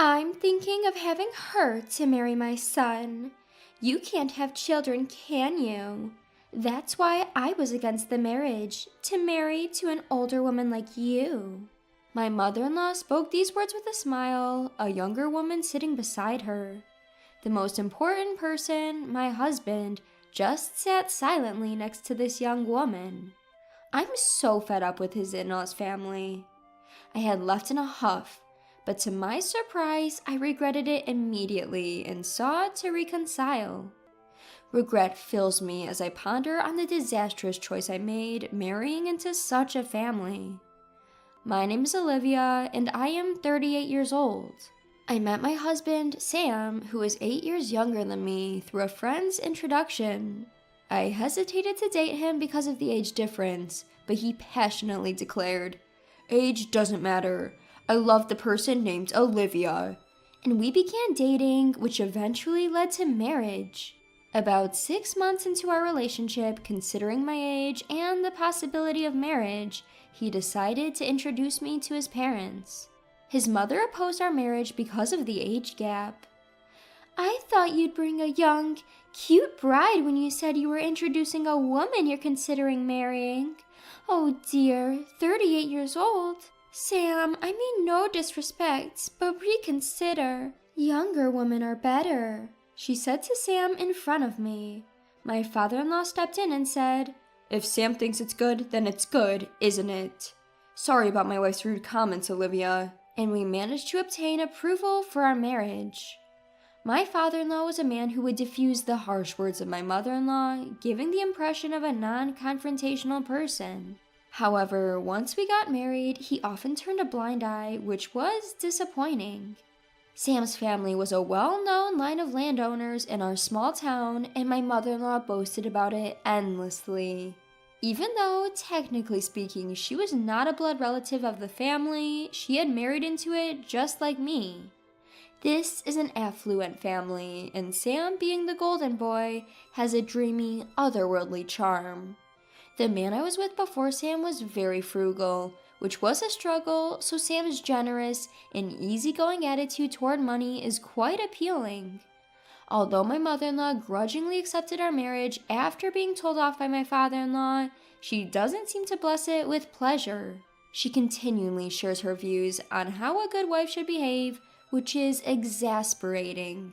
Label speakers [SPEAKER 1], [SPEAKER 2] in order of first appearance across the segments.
[SPEAKER 1] I'm thinking of having her to marry my son. You can't have children, can you? That's why I was against the marriage, to marry to an older woman like you." My mother-in-law spoke these words with a smile, a younger woman sitting beside her. The most important person, my husband, just sat silently next to this young woman. I'm so fed up with his in-laws family. I had left in a huff, but to my surprise, I regretted it immediately and sought to reconcile. Regret fills me as I ponder on the disastrous choice I made marrying into such a family. My name is Olivia, and I am 38 years old. I met my husband, Sam, who is 8 years younger than me, through a friend's introduction. I hesitated to date him because of the age difference, but he passionately declared, "Age doesn't matter. I love the person named Olivia." And we began dating, which eventually led to marriage. About 6 months into our relationship, considering my age and the possibility of marriage, he decided to introduce me to his parents. His mother opposed our marriage because of the age gap. "I thought you'd bring a young, cute bride when you said you were introducing a woman you're considering marrying. Oh dear, 38 years old. Sam, I mean no disrespect, but reconsider. Younger women are better," she said to Sam in front of me. My father-in-law stepped in and said, "If Sam thinks it's good, then it's good, isn't it? Sorry about my wife's rude comments, Olivia." And we managed to obtain approval for our marriage. My father-in-law was a man who would diffuse the harsh words of my mother-in-law, giving the impression of a non-confrontational person. However, once we got married, he often turned a blind eye, which was disappointing. Sam's family was a well-known line of landowners in our small town, and my mother-in-law boasted about it endlessly. Even though, technically speaking, she was not a blood relative of the family, she had married into it just like me. This is an affluent family, and Sam, being the golden boy, has a dreamy, otherworldly charm. The man I was with before Sam was very frugal, which was a struggle, so Sam's generous and easygoing attitude toward money is quite appealing. Although my mother-in-law grudgingly accepted our marriage after being told off by my father-in-law, she doesn't seem to bless it with pleasure. She continually shares her views on how a good wife should behave, which is exasperating.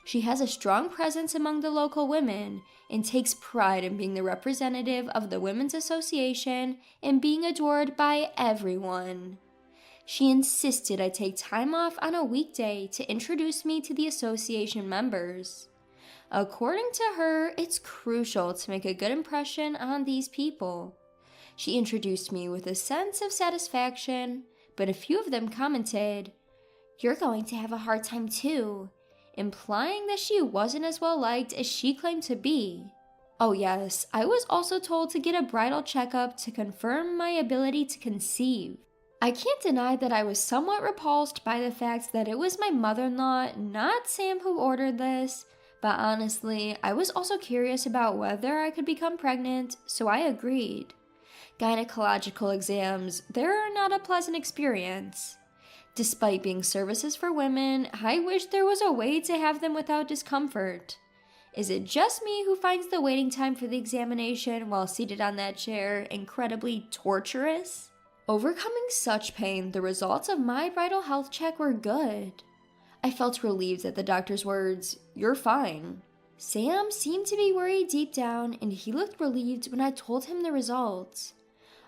[SPEAKER 1] She has a strong presence among the local women and takes pride in being the representative of the Women's Association and being adored by everyone. She insisted I take time off on a weekday to introduce me to the association members. According to her, it's crucial to make a good impression on these people. She introduced me with a sense of satisfaction, but a few of them commented, "You're going to have a hard time too," implying that she wasn't as well liked as she claimed to be. Oh yes, I was also told to get a bridal checkup to confirm my ability to conceive. I can't deny that I was somewhat repulsed by the fact that it was my mother-in-law, not Sam, who ordered this, but honestly, I was also curious about whether I could become pregnant, so I agreed. Gynecological exams, they're not a pleasant experience. Despite being services for women, I wish there was a way to have them without discomfort. Is it just me who finds the waiting time for the examination while seated on that chair incredibly torturous? Overcoming such pain, the results of my bridal health check were good. I felt relieved at the doctor's words, "You're fine." Sam seemed to be worried deep down, and he looked relieved when I told him the results.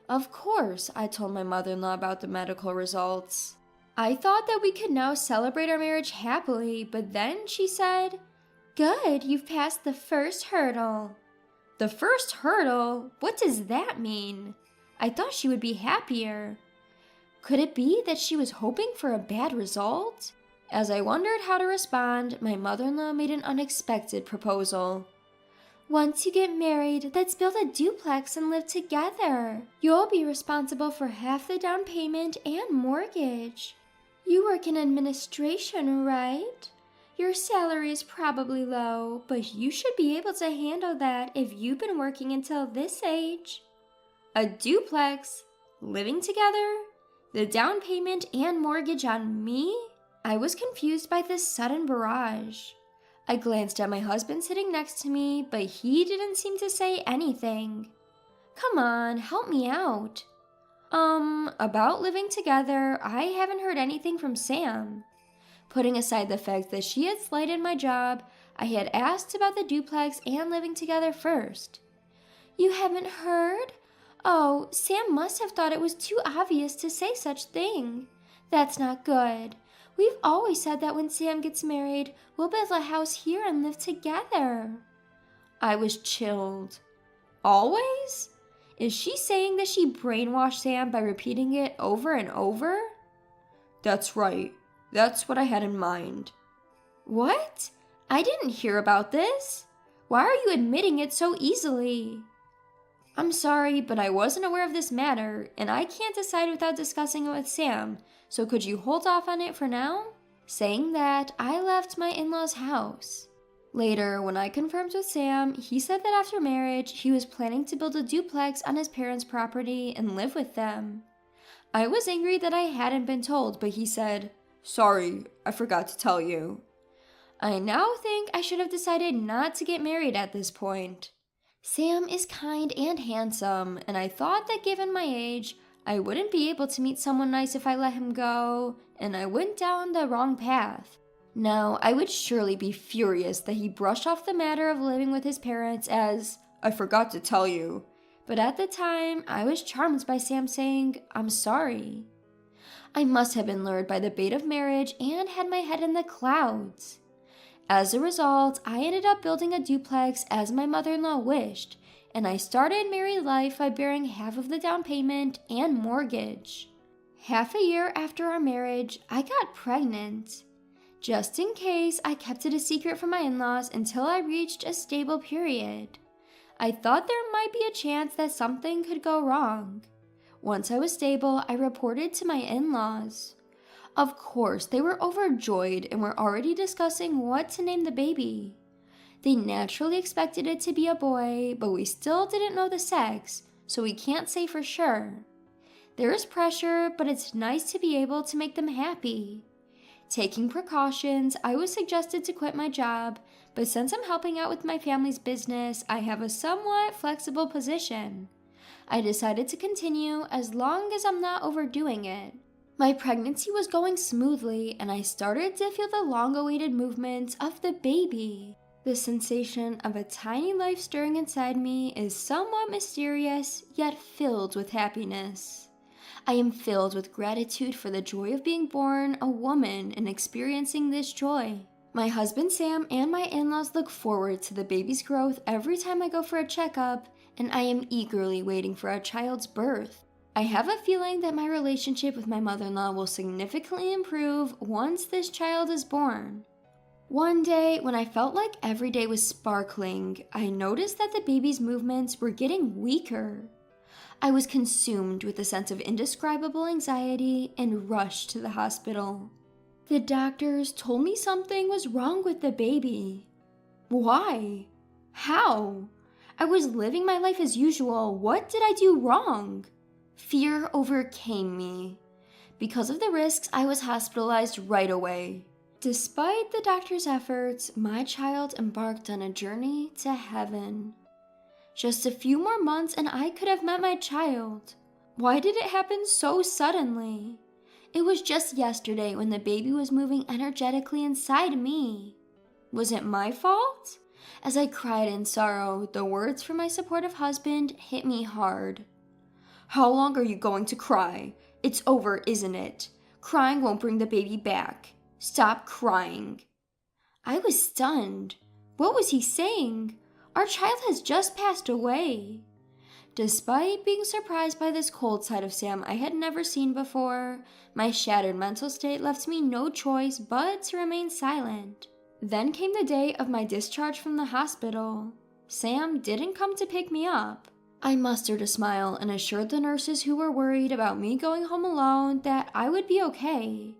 [SPEAKER 1] Of course, I told my mother-in-law about the medical results. I thought that we could now celebrate our marriage happily, but then she said, "Good, you've passed the first hurdle." The first hurdle? What does that mean? I thought she would be happier. Could it be that she was hoping for a bad result? As I wondered how to respond, my mother-in-law made an unexpected proposal. "Once you get married, let's build a duplex and live together. You'll be responsible for half the down payment and mortgage. You work in administration, right? Your salary is probably low, but you should be able to handle that if you've been working until this age." A duplex? Living together? The down payment and mortgage on me? I was confused by this sudden barrage. I glanced at my husband sitting next to me, but he didn't seem to say anything. Come on, help me out. About living together, I haven't heard anything from Sam. Putting aside the fact that she had slighted my job, I had asked about the duplex and living together first. You haven't heard? Oh, Sam must have thought it was too obvious to say such thing. That's not good. We've always said that when Sam gets married, we'll build a house here and live together. I was chilled. Always? Is she saying that she brainwashed Sam by repeating it over and over? That's right. That's what I had in mind. What? I didn't hear about this. Why are you admitting it so easily? I'm sorry, but I wasn't aware of this matter, and I can't decide without discussing it with Sam, so could you hold off on it for now? Saying that, I left my in-laws' house. Later, when I confirmed with Sam, he said that after marriage, he was planning to build a duplex on his parents' property and live with them. I was angry that I hadn't been told, but he said, "Sorry, I forgot to tell you." I now think I should have decided not to get married at this point. Sam is kind and handsome, and I thought that given my age, I wouldn't be able to meet someone nice if I let him go, and I went down the wrong path. Now, I would surely be furious that he brushed off the matter of living with his parents as, "I forgot to tell you," but at the time, I was charmed by Sam saying, "I'm sorry." I must have been lured by the bait of marriage and had my head in the clouds. As a result, I ended up building a duplex as my mother-in-law wished, and I started married life by bearing half of the down payment and mortgage. Half a year after our marriage, I got pregnant. Just in case, I kept it a secret from my in-laws until I reached a stable period. I thought there might be a chance that something could go wrong. Once I was stable, I reported to my in-laws. Of course, they were overjoyed and were already discussing what to name the baby. They naturally expected it to be a boy, but we still didn't know the sex, so we can't say for sure. There is pressure, but it's nice to be able to make them happy. Taking precautions, I was suggested to quit my job, but since I'm helping out with my family's business, I have a somewhat flexible position. I decided to continue as long as I'm not overdoing it. My pregnancy was going smoothly, and I started to feel the long-awaited movements of the baby. The sensation of a tiny life stirring inside me is somewhat mysterious, yet filled with happiness. I am filled with gratitude for the joy of being born a woman and experiencing this joy. My husband Sam and my in-laws look forward to the baby's growth every time I go for a checkup, and I am eagerly waiting for a child's birth. I have a feeling that my relationship with my mother-in-law will significantly improve once this child is born. One day, when I felt like every day was sparkling, I noticed that the baby's movements were getting weaker. I was consumed with a sense of indescribable anxiety and rushed to the hospital. The doctors told me something was wrong with the baby. Why? How? I was living my life as usual. What did I do wrong? Fear overcame me. Because of the risks, I was hospitalized right away. Despite the doctor's efforts, my child embarked on a journey to heaven. Just a few more months and I could have met my child. Why did it happen so suddenly? It was just yesterday when the baby was moving energetically inside me. Was it my fault? As I cried in sorrow, the words from my supportive husband hit me hard. "How long are you going to cry? It's over, isn't it? Crying won't bring the baby back. Stop crying." I was stunned. What was he saying? Our child has just passed away. Despite being surprised by this cold side of Sam I had never seen before, my shattered mental state left me no choice but to remain silent. Then came the day of my discharge from the hospital. Sam didn't come to pick me up. I mustered a smile and assured the nurses who were worried about me going home alone that I would be okay.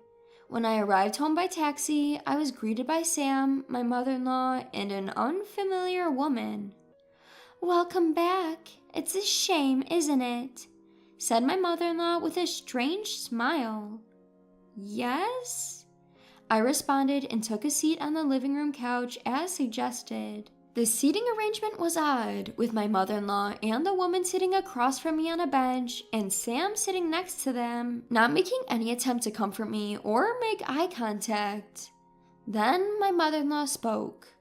[SPEAKER 1] When I arrived home by taxi, I was greeted by Sam, my mother-in-law, and an unfamiliar woman. "Welcome back. It's a shame, isn't it?" said my mother-in-law with a strange smile. "Yes?" I responded and took a seat on the living room couch as suggested. The seating arrangement was odd, with my mother-in-law and the woman sitting across from me on a bench, and Sam sitting next to them, not making any attempt to comfort me or make eye contact. Then my mother-in-law spoke.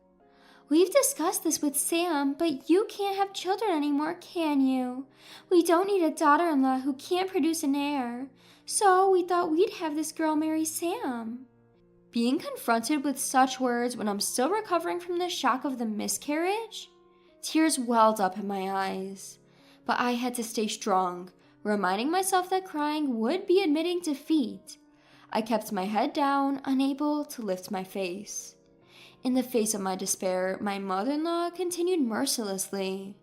[SPEAKER 1] "We've discussed this with Sam, but you can't have children anymore, can you? We don't need a daughter-in-law who can't produce an heir, so we thought we'd have this girl marry Sam." Being confronted with such words when I'm still recovering from the shock of the miscarriage? Tears welled up in my eyes. But I had to stay strong, reminding myself that crying would be admitting defeat. I kept my head down, unable to lift my face. In the face of my despair, my mother-in-law continued mercilessly.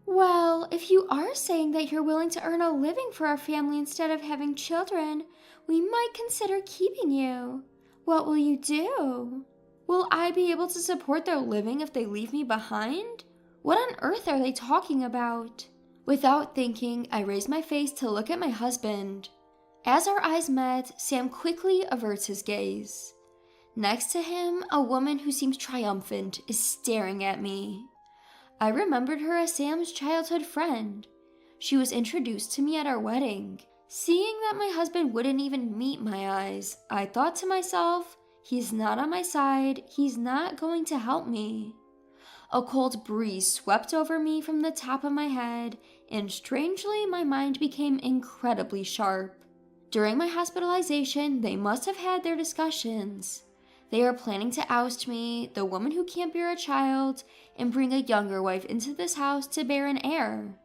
[SPEAKER 1] "Well, if you are saying that you're willing to earn a living for our family instead of having children, we might consider keeping you. What will you do? Will I be able to support their living if they leave me behind? What on earth are they talking about?" Without thinking, I raised my face to look at my husband. As our eyes met, Sam quickly averts his gaze. Next to him, a woman who seems triumphant is staring at me. I remembered her as Sam's childhood friend. She was introduced to me at our wedding. Seeing that my husband wouldn't even meet my eyes, I thought to myself, he's not on my side, he's not going to help me. A cold breeze swept over me from the top of my head, and strangely my mind became incredibly sharp. During my hospitalization, they must have had their discussions. They are planning to oust me, the woman who can't bear a child, and bring a younger wife into this house to bear an heir.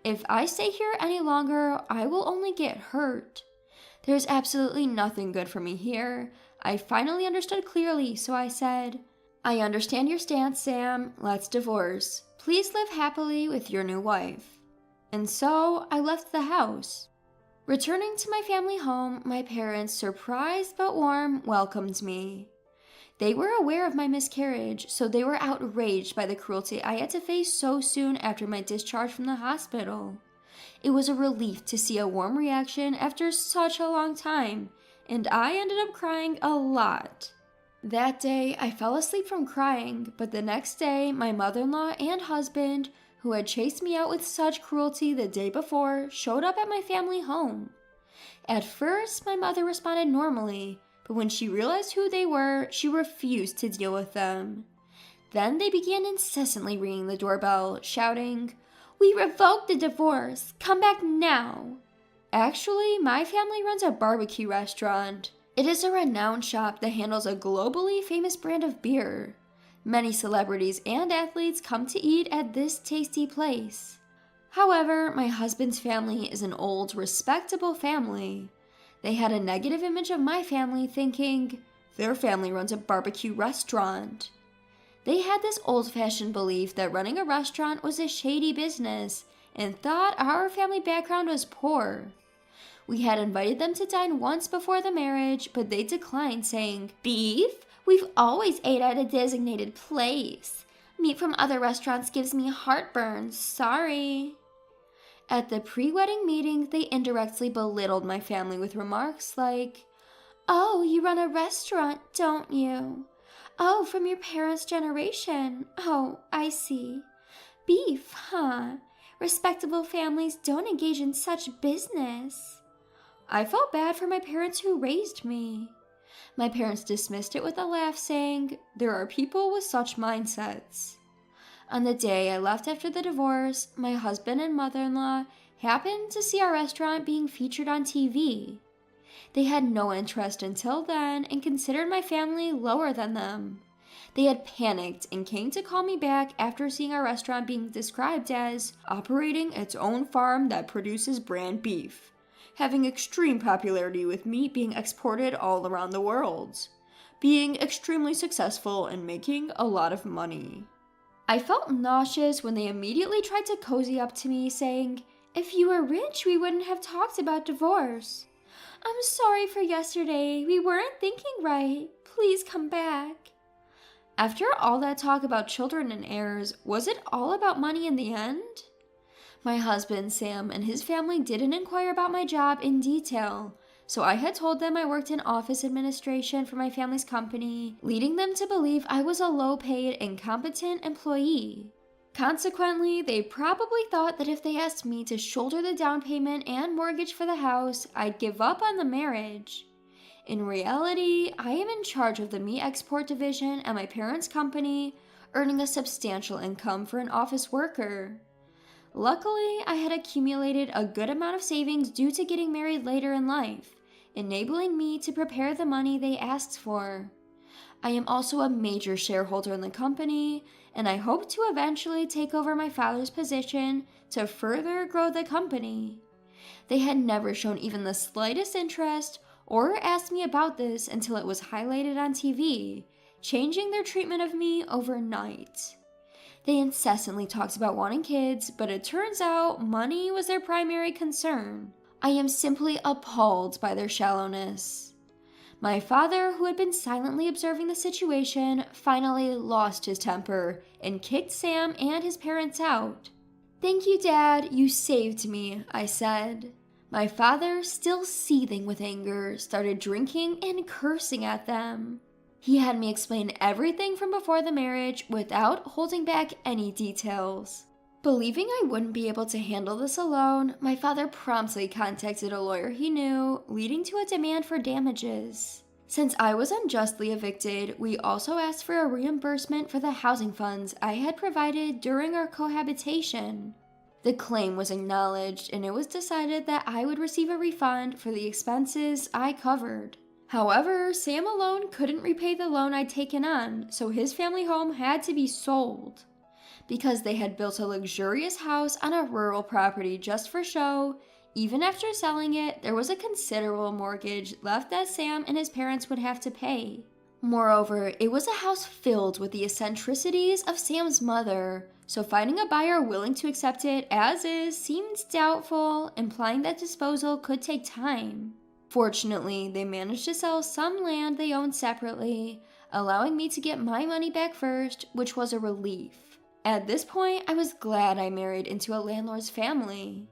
[SPEAKER 1] If I stay here any longer, I will only get hurt. There's absolutely nothing good for me here. I finally understood clearly, so I said, "I understand your stance, Sam. Let's divorce. Please live happily with your new wife." And so I left the house. Returning to my family home, my parents, surprised but warm, welcomed me. They were aware of my miscarriage, so they were outraged by the cruelty I had to face so soon after my discharge from the hospital. It was a relief to see a warm reaction after such a long time, and I ended up crying a lot. That day, I fell asleep from crying, but the next day, my mother-in-law and husband, who had chased me out with such cruelty the day before, showed up at my family home. At first, my mother responded normally, but when she realized who they were, she refused to deal with them. Then they began incessantly ringing the doorbell, shouting, "We revoked the divorce! Come back now!" Actually, my family runs a barbecue restaurant. It is a renowned shop that handles a globally famous brand of beer. Many celebrities and athletes come to eat at this tasty place. However, my husband's family is an old, respectable family. They had a negative image of my family, thinking, their family runs a barbecue restaurant. They had this old-fashioned belief that running a restaurant was a shady business and thought our family background was poor. We had invited them to dine once before the marriage, but they declined, saying, "Beef? We've always ate at a designated place. Meat from other restaurants gives me heartburn. Sorry." At the pre-wedding meeting, they indirectly belittled my family with remarks like, "Oh, you run a restaurant, don't you? Oh, from your parents' generation. Oh, I see. Beef, huh? Respectable families don't engage in such business." I felt bad for my parents who raised me. My parents dismissed it with a laugh, saying, "There are people with such mindsets." On the day I left after the divorce, my husband and mother-in-law happened to see our restaurant being featured on TV. They had no interest until then and considered my family lower than them. They had panicked and came to call me back after seeing our restaurant being described as operating its own farm that produces brand beef, having extreme popularity with meat being exported all around the world, being extremely successful and making a lot of money. I felt nauseous when they immediately tried to cozy up to me, saying, "If you were rich, we wouldn't have talked about divorce. I'm sorry for yesterday. We weren't thinking right. Please come back." After all that talk about children and heirs, was it all about money in the end? My husband, Sam, and his family didn't inquire about my job in detail, So I had told them I worked in office administration for my family's company, leading them to believe I was a low-paid, incompetent employee. Consequently, they probably thought that if they asked me to shoulder the down payment and mortgage for the house, I'd give up on the marriage. In reality, I am in charge of the meat export division at my parents' company, earning a substantial income for an office worker. Luckily, I had accumulated a good amount of savings due to getting married later in life, enabling me to prepare the money they asked for. I am also a major shareholder in the company, and I hope to eventually take over my father's position to further grow the company. They had never shown even the slightest interest or asked me about this until it was highlighted on TV, changing their treatment of me overnight. They incessantly talked about wanting kids, but it turns out money was their primary concern. I am simply appalled by their shallowness. My father, who had been silently observing the situation, finally lost his temper and kicked Sam and his parents out. "Thank you, Dad, you saved me," I said. My father, still seething with anger, started drinking and cursing at them. He had me explain everything from before the marriage without holding back any details. Believing I wouldn't be able to handle this alone, my father promptly contacted a lawyer he knew, leading to a demand for damages. Since I was unjustly evicted, we also asked for a reimbursement for the housing funds I had provided during our cohabitation. The claim was acknowledged, and it was decided that I would receive a refund for the expenses I covered. However, Sam alone couldn't repay the loan I'd taken on, so his family home had to be sold. Because they had built a luxurious house on a rural property just for show, even after selling it, there was a considerable mortgage left that Sam and his parents would have to pay. Moreover, it was a house filled with the eccentricities of Sam's mother, so finding a buyer willing to accept it as is seemed doubtful, implying that disposal could take time. Fortunately, they managed to sell some land they owned separately, allowing me to get my money back first, which was a relief. At this point, I was glad I married into a landlord's family.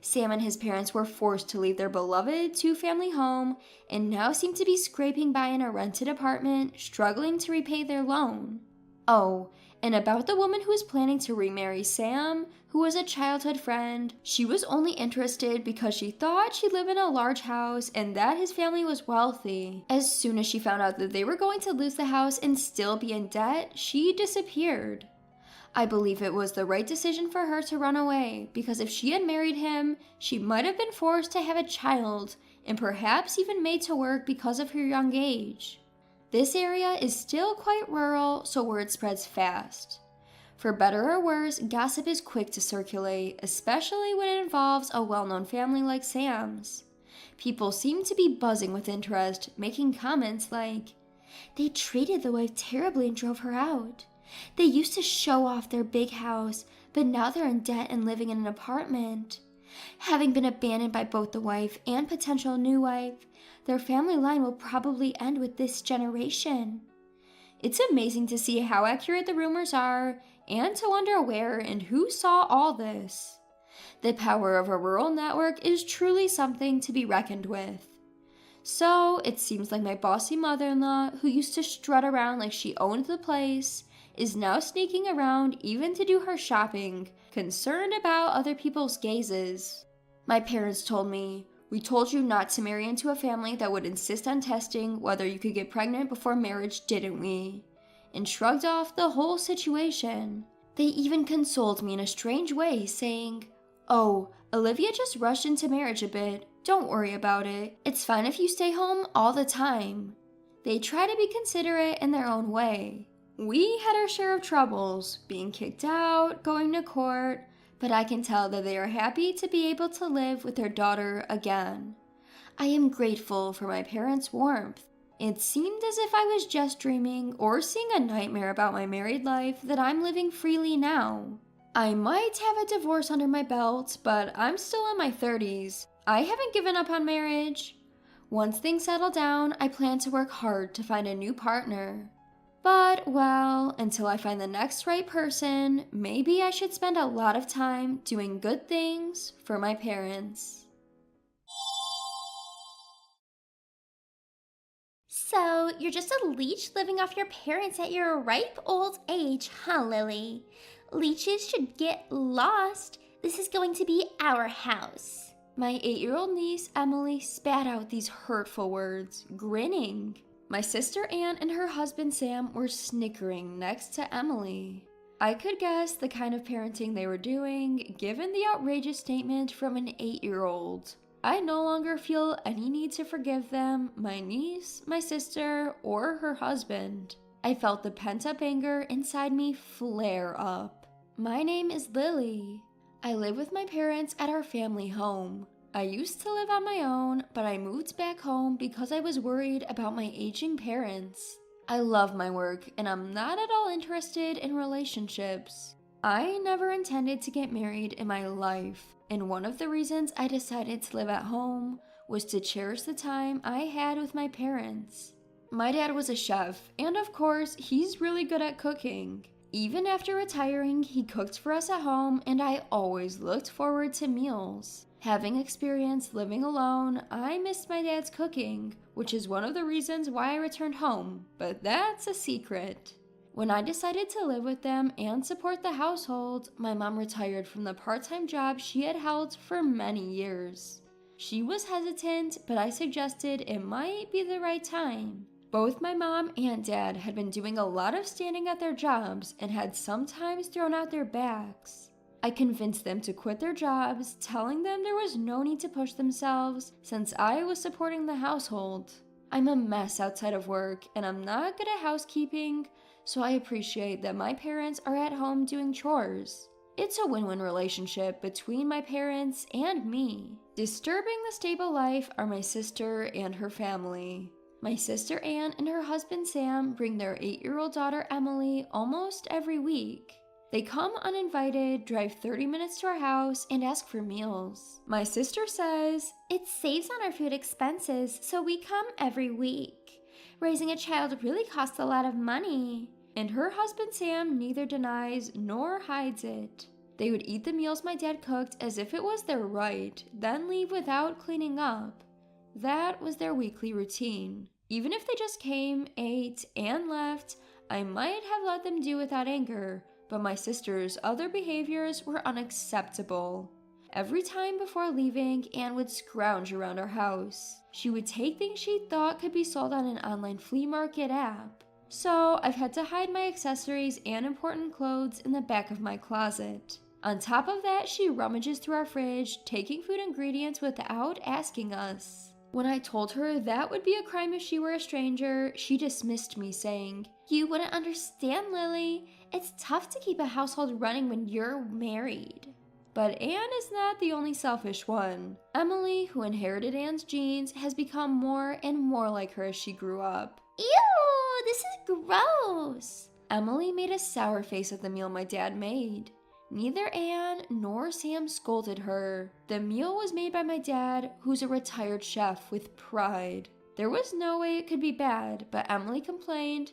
[SPEAKER 1] Sam and his parents were forced to leave their beloved two-family home and now seemed to be scraping by in a rented apartment, struggling to repay their loan. Oh, and about the woman who was planning to remarry Sam, who was a childhood friend, she was only interested because she thought she'd live in a large house and that his family was wealthy. As soon as she found out that they were going to lose the house and still be in debt, she disappeared. I believe it was the right decision for her to run away, because if she had married him, she might have been forced to have a child, and perhaps even made to work because of her young age. This area is still quite rural, so word spreads fast. For better or worse, gossip is quick to circulate, especially when it involves a well-known family like Sam's. People seem to be buzzing with interest, making comments like, "They treated the wife terribly and drove her out. They used to show off their big house, but now they're in debt and living in an apartment. Having been abandoned by both the wife and potential new wife, their family line will probably end with this generation." It's amazing to see how accurate the rumors are, and to wonder where and who saw all this. The power of a rural network is truly something to be reckoned with. So, it seems like my bossy mother-in-law, who used to strut around like she owned the place, is now sneaking around even to do her shopping, concerned about other people's gazes. My parents told me, "We told you not to marry into a family that would insist on testing whether you could get pregnant before marriage, didn't we?" And shrugged off the whole situation. They even consoled me in a strange way, saying, "Oh, Olivia just rushed into marriage a bit. Don't worry about it. It's fine if you stay home all the time." They try to be considerate in their own way. We had our share of troubles, being kicked out, going to court, but I can tell that they are happy to be able to live with their daughter again. I am grateful for my parents' warmth. It seemed as if I was just dreaming or seeing a nightmare about my married life that I'm living freely now. I might have a divorce under my belt, but I'm still in my 30s. I haven't given up on marriage. Once things settle down, I plan to work hard to find a new partner. But, well, until I find the next right person, maybe I should spend a lot of time doing good things for my parents. So, you're just a leech living off your parents at your ripe old age, huh, Lily? Leeches should get lost. This is going to be our house. My 8-year-old niece, Emily, spat out these hurtful words, grinning. My sister Anne and her husband Sam were snickering next to Emily. I could guess the kind of parenting they were doing, given the outrageous statement from an 8-year-old. I no longer feel any need to forgive them, my niece, my sister, or her husband. I felt the pent-up anger inside me flare up. My name is Lily. I live with my parents at our family home. I used to live on my own, but I moved back home because I was worried about my aging parents. I love my work, and I'm not at all interested in relationships. I never intended to get married in my life, and one of the reasons I decided to live at home was to cherish the time I had with my parents. My dad was a chef, and of course, he's really good at cooking. Even after retiring, he cooked for us at home, and I always looked forward to meals. Having experienced living alone, I missed my dad's cooking, which is one of the reasons why I returned home, but that's a secret. When I decided to live with them and support the household, my mom retired from the part-time job she had held for many years. She was hesitant, but I suggested it might be the right time. Both my mom and dad had been doing a lot of standing at their jobs and had sometimes thrown out their backs. I convinced them to quit their jobs, telling them there was no need to push themselves since I was supporting the household. I'm a mess outside of work, and I'm not good at housekeeping, so I appreciate that my parents are at home doing chores. It's a win-win relationship between my parents and me. Disturbing the stable life are my sister and her family. My sister Anne and her husband Sam bring their 8-year-old daughter Emily almost every week. They come uninvited, drive 30 minutes to our house, and ask for meals. My sister says, "It saves on our food expenses, so we come every week. Raising a child really costs a lot of money." And her husband Sam neither denies nor hides it. They would eat the meals my dad cooked as if it was their right, then leave without cleaning up. That was their weekly routine. Even if they just came, ate, and left, I might have let them do without anger, but my sister's other behaviors were unacceptable. Every time before leaving, Anne would scrounge around our house. She would take things she thought could be sold on an online flea market app. So I've had to hide my accessories and important clothes in the back of my closet. On top of that, she rummages through our fridge, taking food ingredients without asking us. When I told her that would be a crime if she were a stranger, she dismissed me, saying, "You wouldn't understand, Lily. It's tough to keep a household running when you're married." But Anne is not the only selfish one. Emily, who inherited Anne's genes, has become more and more like her as she grew up. "Ew, this is gross." Emily made a sour face at the meal my dad made. Neither Anne nor Sam scolded her. The meal was made by my dad, who's a retired chef with pride. There was no way it could be bad, but Emily complained,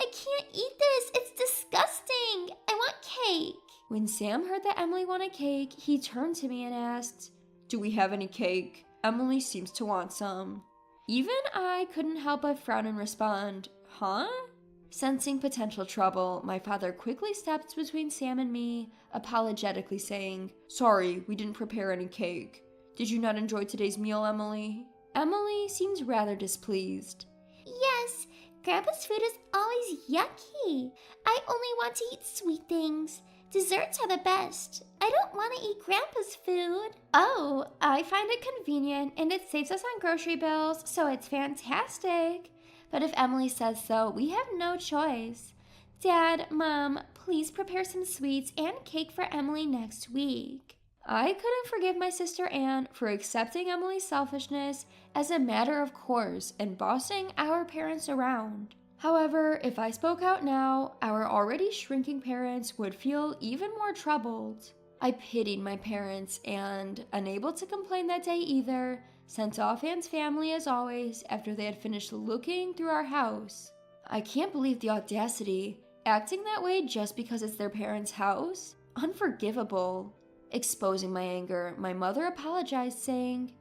[SPEAKER 1] "I can't eat this, it's disgusting. I want cake." When Sam heard that Emily wanted cake, he turned to me and asked, "Do we have any cake? Emily seems to want some." Even I couldn't help but frown and respond, "Huh?" Sensing potential trouble, my father quickly stepped between Sam and me, apologetically saying, "Sorry, we didn't prepare any cake. Did you not enjoy today's meal, Emily?" Emily seems rather displeased. "Yes, Grandpa's food is always yucky. I only want to eat sweet things. Desserts are the best. I don't want to eat Grandpa's food." "Oh, I find it convenient and it saves us on grocery bills, so it's fantastic. But if Emily says so, we have no choice. Dad, Mom, please prepare some sweets and cake for Emily next week." I couldn't forgive my sister Anne for accepting Emily's selfishness as a matter of course and bossing our parents around. However, if I spoke out now, our already shrinking parents would feel even more troubled. I pitied my parents and, unable to complain that day either, sent off Anne's family as always after they had finished looking through our house. I can't believe the audacity. Acting that way just because it's their parents' house? Unforgivable. Exposing my anger, my mother apologized, saying,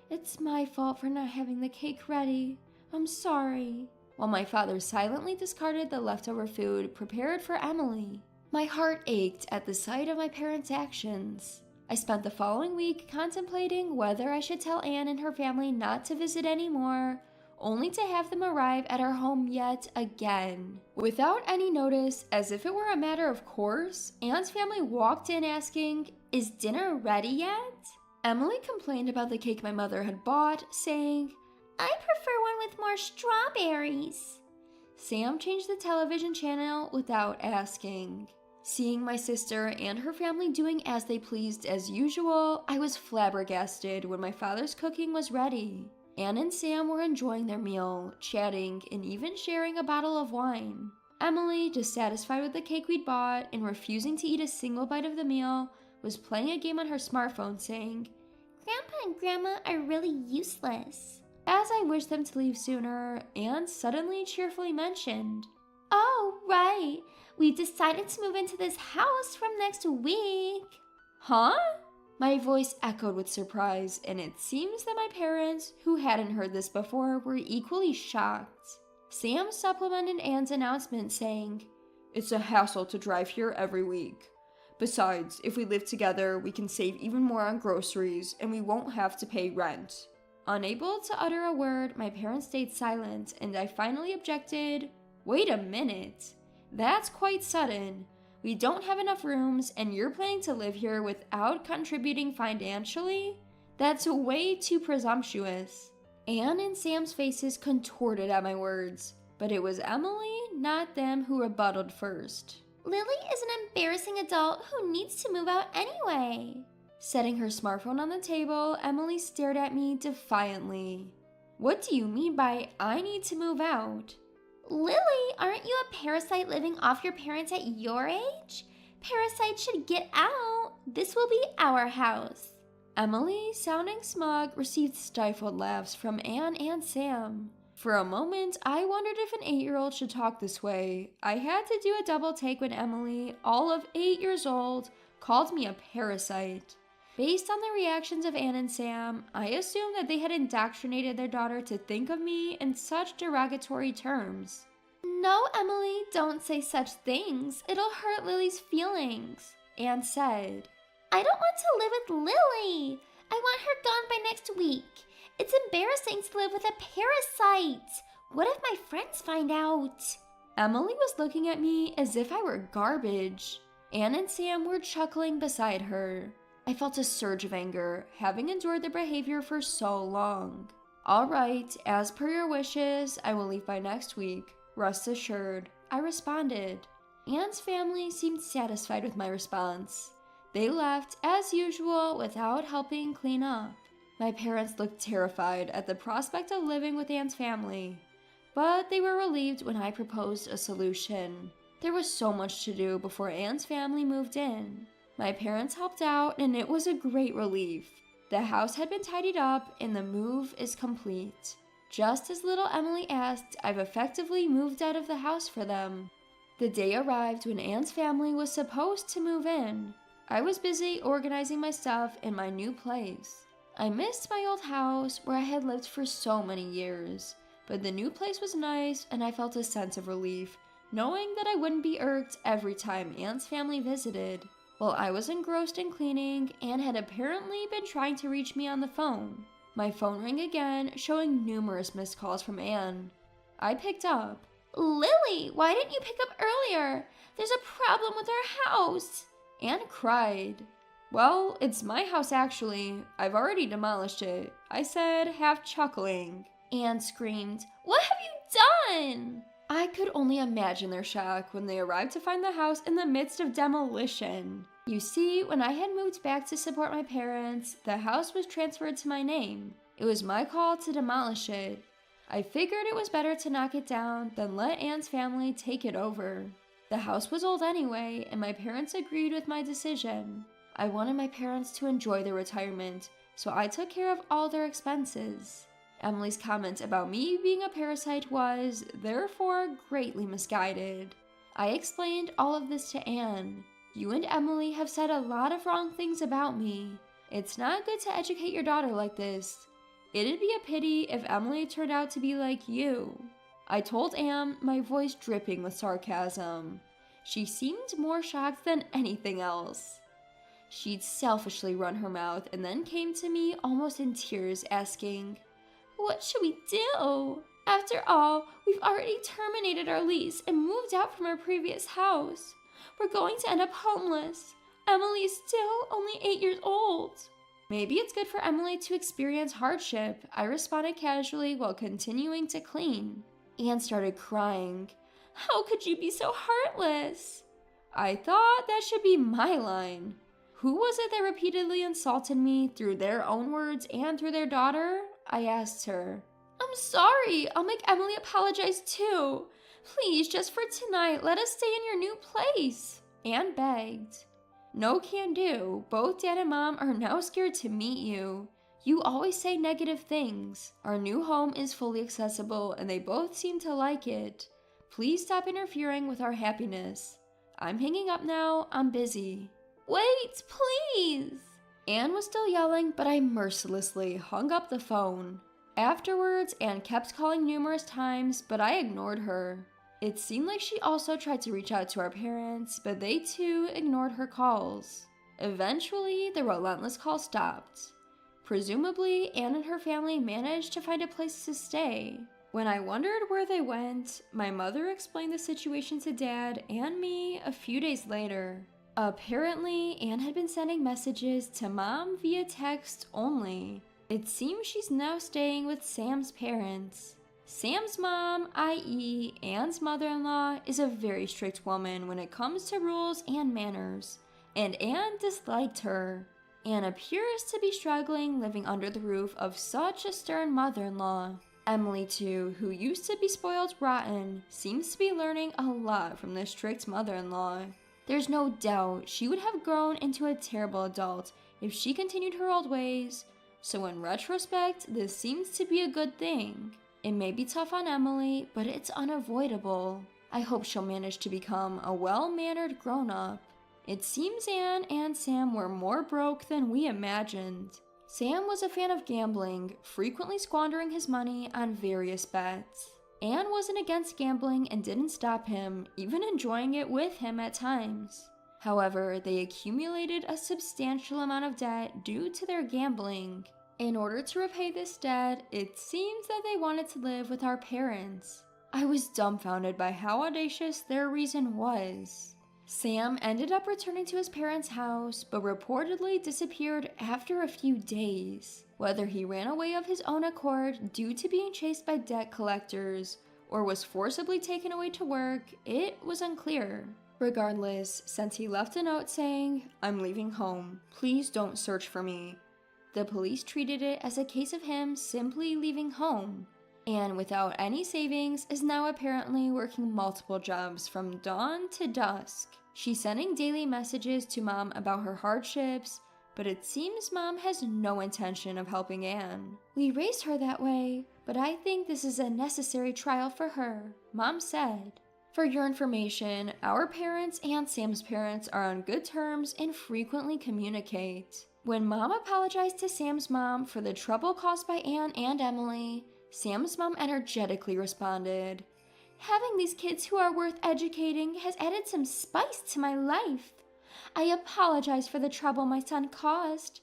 [SPEAKER 1] "It's my fault for not having the cake ready. I'm sorry." while my father silently discarded the leftover food prepared for Emily. My heart ached at the sight of my parents' actions. I spent the following week contemplating whether I should tell Anne and her family not to visit anymore, only to have them arrive at our home yet again. Without any notice, as if it were a matter of course, Anne's family walked in asking, "Is dinner ready yet?" Emily complained about the cake my mother had bought, saying, "I prefer one with more strawberries." Sam changed the television channel without asking. Seeing my sister and her family doing as they pleased as usual, I was flabbergasted when my father's cooking was ready. Anne and Sam were enjoying their meal, chatting, and even sharing a bottle of wine. Emily, dissatisfied with the cake we'd bought and refusing to eat a single bite of the meal, was playing a game on her smartphone saying, "Grandpa and Grandma are really useless." As I wished them to leave sooner, Anne suddenly cheerfully mentioned, "Oh, right, we decided to move into this house from next week." Huh? My voice echoed with surprise, and it seems that my parents, who hadn't heard this before, were equally shocked. Sam supplemented Anne's announcement saying, "It's a hassle to drive here every week. Besides, if we live together, we can save even more on groceries, and we won't have to pay rent." Unable to utter a word, my parents stayed silent, and I finally objected, "Wait a minute. That's quite sudden. We don't have enough rooms, and you're planning to live here without contributing financially? That's way too presumptuous." Anne and Sam's faces contorted at my words, but it was Emily, not them, who rebutted first. "Lily is an embarrassing adult who needs to move out anyway." Setting her smartphone on the table, Emily stared at me defiantly. "What do you mean by I need to move out?" "Lily, aren't you a parasite living off your parents at your age? Parasites should get out. This will be our house." Emily, sounding smug, received stifled laughs from Anne and Sam. For a moment, I wondered if an 8-year-old should talk this way. I had to do a double take when Emily, all of 8 years old, called me a parasite. Based on the reactions of Anne and Sam, I assumed that they had indoctrinated their daughter to think of me in such derogatory terms. "No, Emily, don't say such things. It'll hurt Lily's feelings," Anne said. "I don't want to live with Lily. I want her gone by next week. It's embarrassing to live with a parasite. What if my friends find out?" Emily was looking at me as if I were garbage. Anne and Sam were chuckling beside her. I felt a surge of anger, having endured their behavior for so long. "All right, as per your wishes, I will leave by next week. Rest assured," I responded. Anne's family seemed satisfied with my response. They left, as usual, without helping clean up. My parents looked terrified at the prospect of living with Anne's family, but they were relieved when I proposed a solution. There was so much to do before Anne's family moved in. My parents helped out, and it was a great relief. The house had been tidied up, and the move is complete. Just as little Emily asked, I've effectively moved out of the house for them. The day arrived when Anne's family was supposed to move in. I was busy organizing my stuff in my new place. I missed my old house where I had lived for so many years, but the new place was nice, and I felt a sense of relief, knowing that I wouldn't be irked every time Anne's family visited. While I was engrossed in cleaning, Anne had apparently been trying to reach me on the phone. My phone rang again, showing numerous missed calls from Anne. I picked up. "Lily, why didn't you pick up earlier? There's a problem with our house." Anne cried. "Well, it's my house actually. I've already demolished it," I said, half chuckling. Anne screamed, "What have you done?" I could only imagine their shock when they arrived to find the house in the midst of demolition. You see, when I had moved back to support my parents, the house was transferred to my name. It was my call to demolish it. I figured it was better to knock it down than let Anne's family take it over. The house was old anyway, and my parents agreed with my decision. I wanted my parents to enjoy their retirement, so I took care of all their expenses. Emily's comment about me being a parasite was, therefore, greatly misguided. I explained all of this to Anne. "You and Emily have said a lot of wrong things about me. It's not good to educate your daughter like this. It'd be a pity if Emily turned out to be like you."
[SPEAKER 2] I told Anne, my voice dripping with sarcasm. She seemed more shocked than anything else. She'd selfishly run her mouth and then came to me almost in tears asking, "What should we do? After all, we've already terminated our lease and moved out from our previous house. We're going to end up homeless. Emily is still only 8 years old." "Maybe it's good for Emily to experience hardship," I responded casually while continuing to clean. Anne started crying. "How could you be so heartless?" I thought that should be my line. Who was it that repeatedly insulted me through their own words and through their daughter? I asked her. "I'm sorry. I'll make Emily apologize too. Please, just for tonight, let us stay in your new place," Anne begged. "No can do. Both Dad and Mom are now scared to meet you. You always say negative things. Our new home is fully accessible and they both seem to like it. Please stop interfering with our happiness. I'm hanging up now. I'm busy." "Wait, please!" Anne was still yelling, but I mercilessly hung up the phone. Afterwards, Anne kept calling numerous times, but I ignored her. It seemed like she also tried to reach out to our parents, but they too ignored her calls. Eventually, the relentless call stopped. Presumably, Anne and her family managed to find a place to stay. When I wondered where they went, my mother explained the situation to Dad and me a few days later. Apparently, Anne had been sending messages to Mom via text only. It seems she's now staying with Sam's parents. Sam's mom, i.e. Anne's mother-in-law, is a very strict woman when it comes to rules and manners, and Anne disliked her. Anne appears to be struggling living under the roof of such a stern mother-in-law. Emily, too, who used to be spoiled rotten, seems to be learning a lot from this strict mother-in-law. There's no doubt she would have grown into a terrible adult if she continued her old ways, so in retrospect, this seems to be a good thing. It may be tough on Emily, but it's unavoidable. I hope she'll manage to become a well-mannered grown-up. It seems Anne and Sam were more broke than we imagined. Sam was a fan of gambling, frequently squandering his money on various bets. Anne wasn't against gambling and didn't stop him, even enjoying it with him at times. However, they accumulated a substantial amount of debt due to their gambling. In order to repay this debt, it seems that they wanted to live with our parents. I was dumbfounded by how audacious their reason was. Sam ended up returning to his parents' house, but reportedly disappeared after a few days. Whether he ran away of his own accord due to being chased by debt collectors, or was forcibly taken away to work, it was unclear. Regardless, since he left a note saying, "I'm leaving home. Please don't search for me," the police treated it as a case of him simply leaving home. Anne, without any savings, is now apparently working multiple jobs from dawn to dusk. She's sending daily messages to Mom about her hardships, but it seems Mom has no intention of helping Anne. "We raised her that way, but I think this is a necessary trial for her," Mom said. For your information, our parents and Sam's parents are on good terms and frequently communicate. When Mom apologized to Sam's mom for the trouble caused by Anne and Emily, Sam's mom energetically responded, "Having these kids who are worth educating has added some spice to my life. I apologize for the trouble my son caused.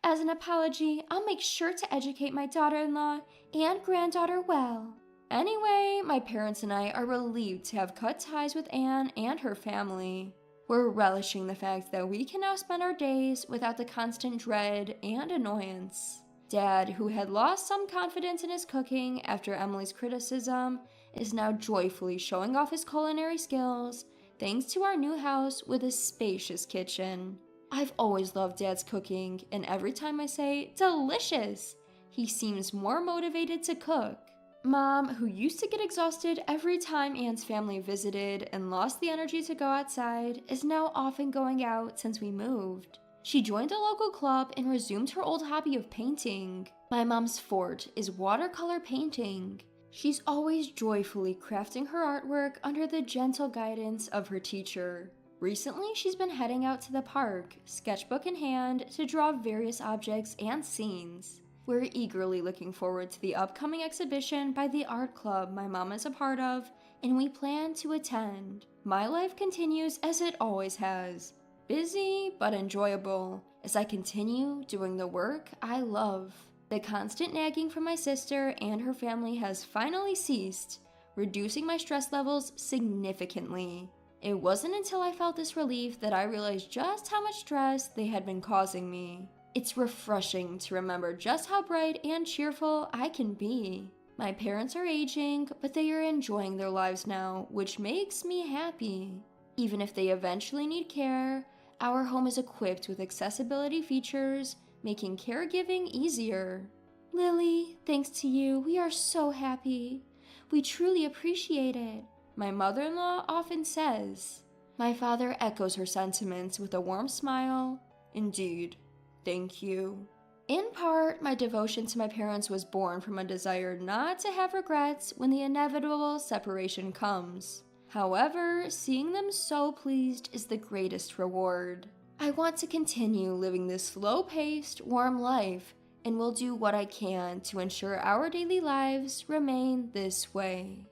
[SPEAKER 2] As an apology, I'll make sure to educate my daughter-in-law and granddaughter well." Anyway, my parents and I are relieved to have cut ties with Anne and her family. We're relishing the fact that we can now spend our days without the constant dread and annoyance. Dad, who had lost some confidence in his cooking after Emily's criticism, is now joyfully showing off his culinary skills thanks to our new house with a spacious kitchen. I've always loved Dad's cooking, and every time I say, "delicious," he seems more motivated to cook. Mom, who used to get exhausted every time Anne's family visited and lost the energy to go outside, is now often going out since we moved. She joined a local club and resumed her old hobby of painting. My mom's forte is watercolor painting. She's always joyfully crafting her artwork under the gentle guidance of her teacher. Recently, she's been heading out to the park, sketchbook in hand, to draw various objects and scenes. We're eagerly looking forward to the upcoming exhibition by the art club my mom is a part of, and we plan to attend. My life continues as it always has. Busy but enjoyable as I continue doing the work I love. The constant nagging from my sister and her family has finally ceased, reducing my stress levels significantly. It wasn't until I felt this relief that I realized just how much stress they had been causing me. It's refreshing to remember just how bright and cheerful I can be. My parents are aging, but they are enjoying their lives now, which makes me happy. Even if they eventually need care, our home is equipped with accessibility features, making caregiving easier.
[SPEAKER 1] Lily, thanks to you, we are so happy. We truly appreciate it.
[SPEAKER 2] My mother-in-law often says. My father echoes her sentiments with a warm smile. Indeed, thank you. In part, my devotion to my parents was born from a desire not to have regrets when the inevitable separation comes. However, seeing them so pleased is the greatest reward. I want to continue living this slow-paced, warm life, and will do what I can to ensure our daily lives remain this way.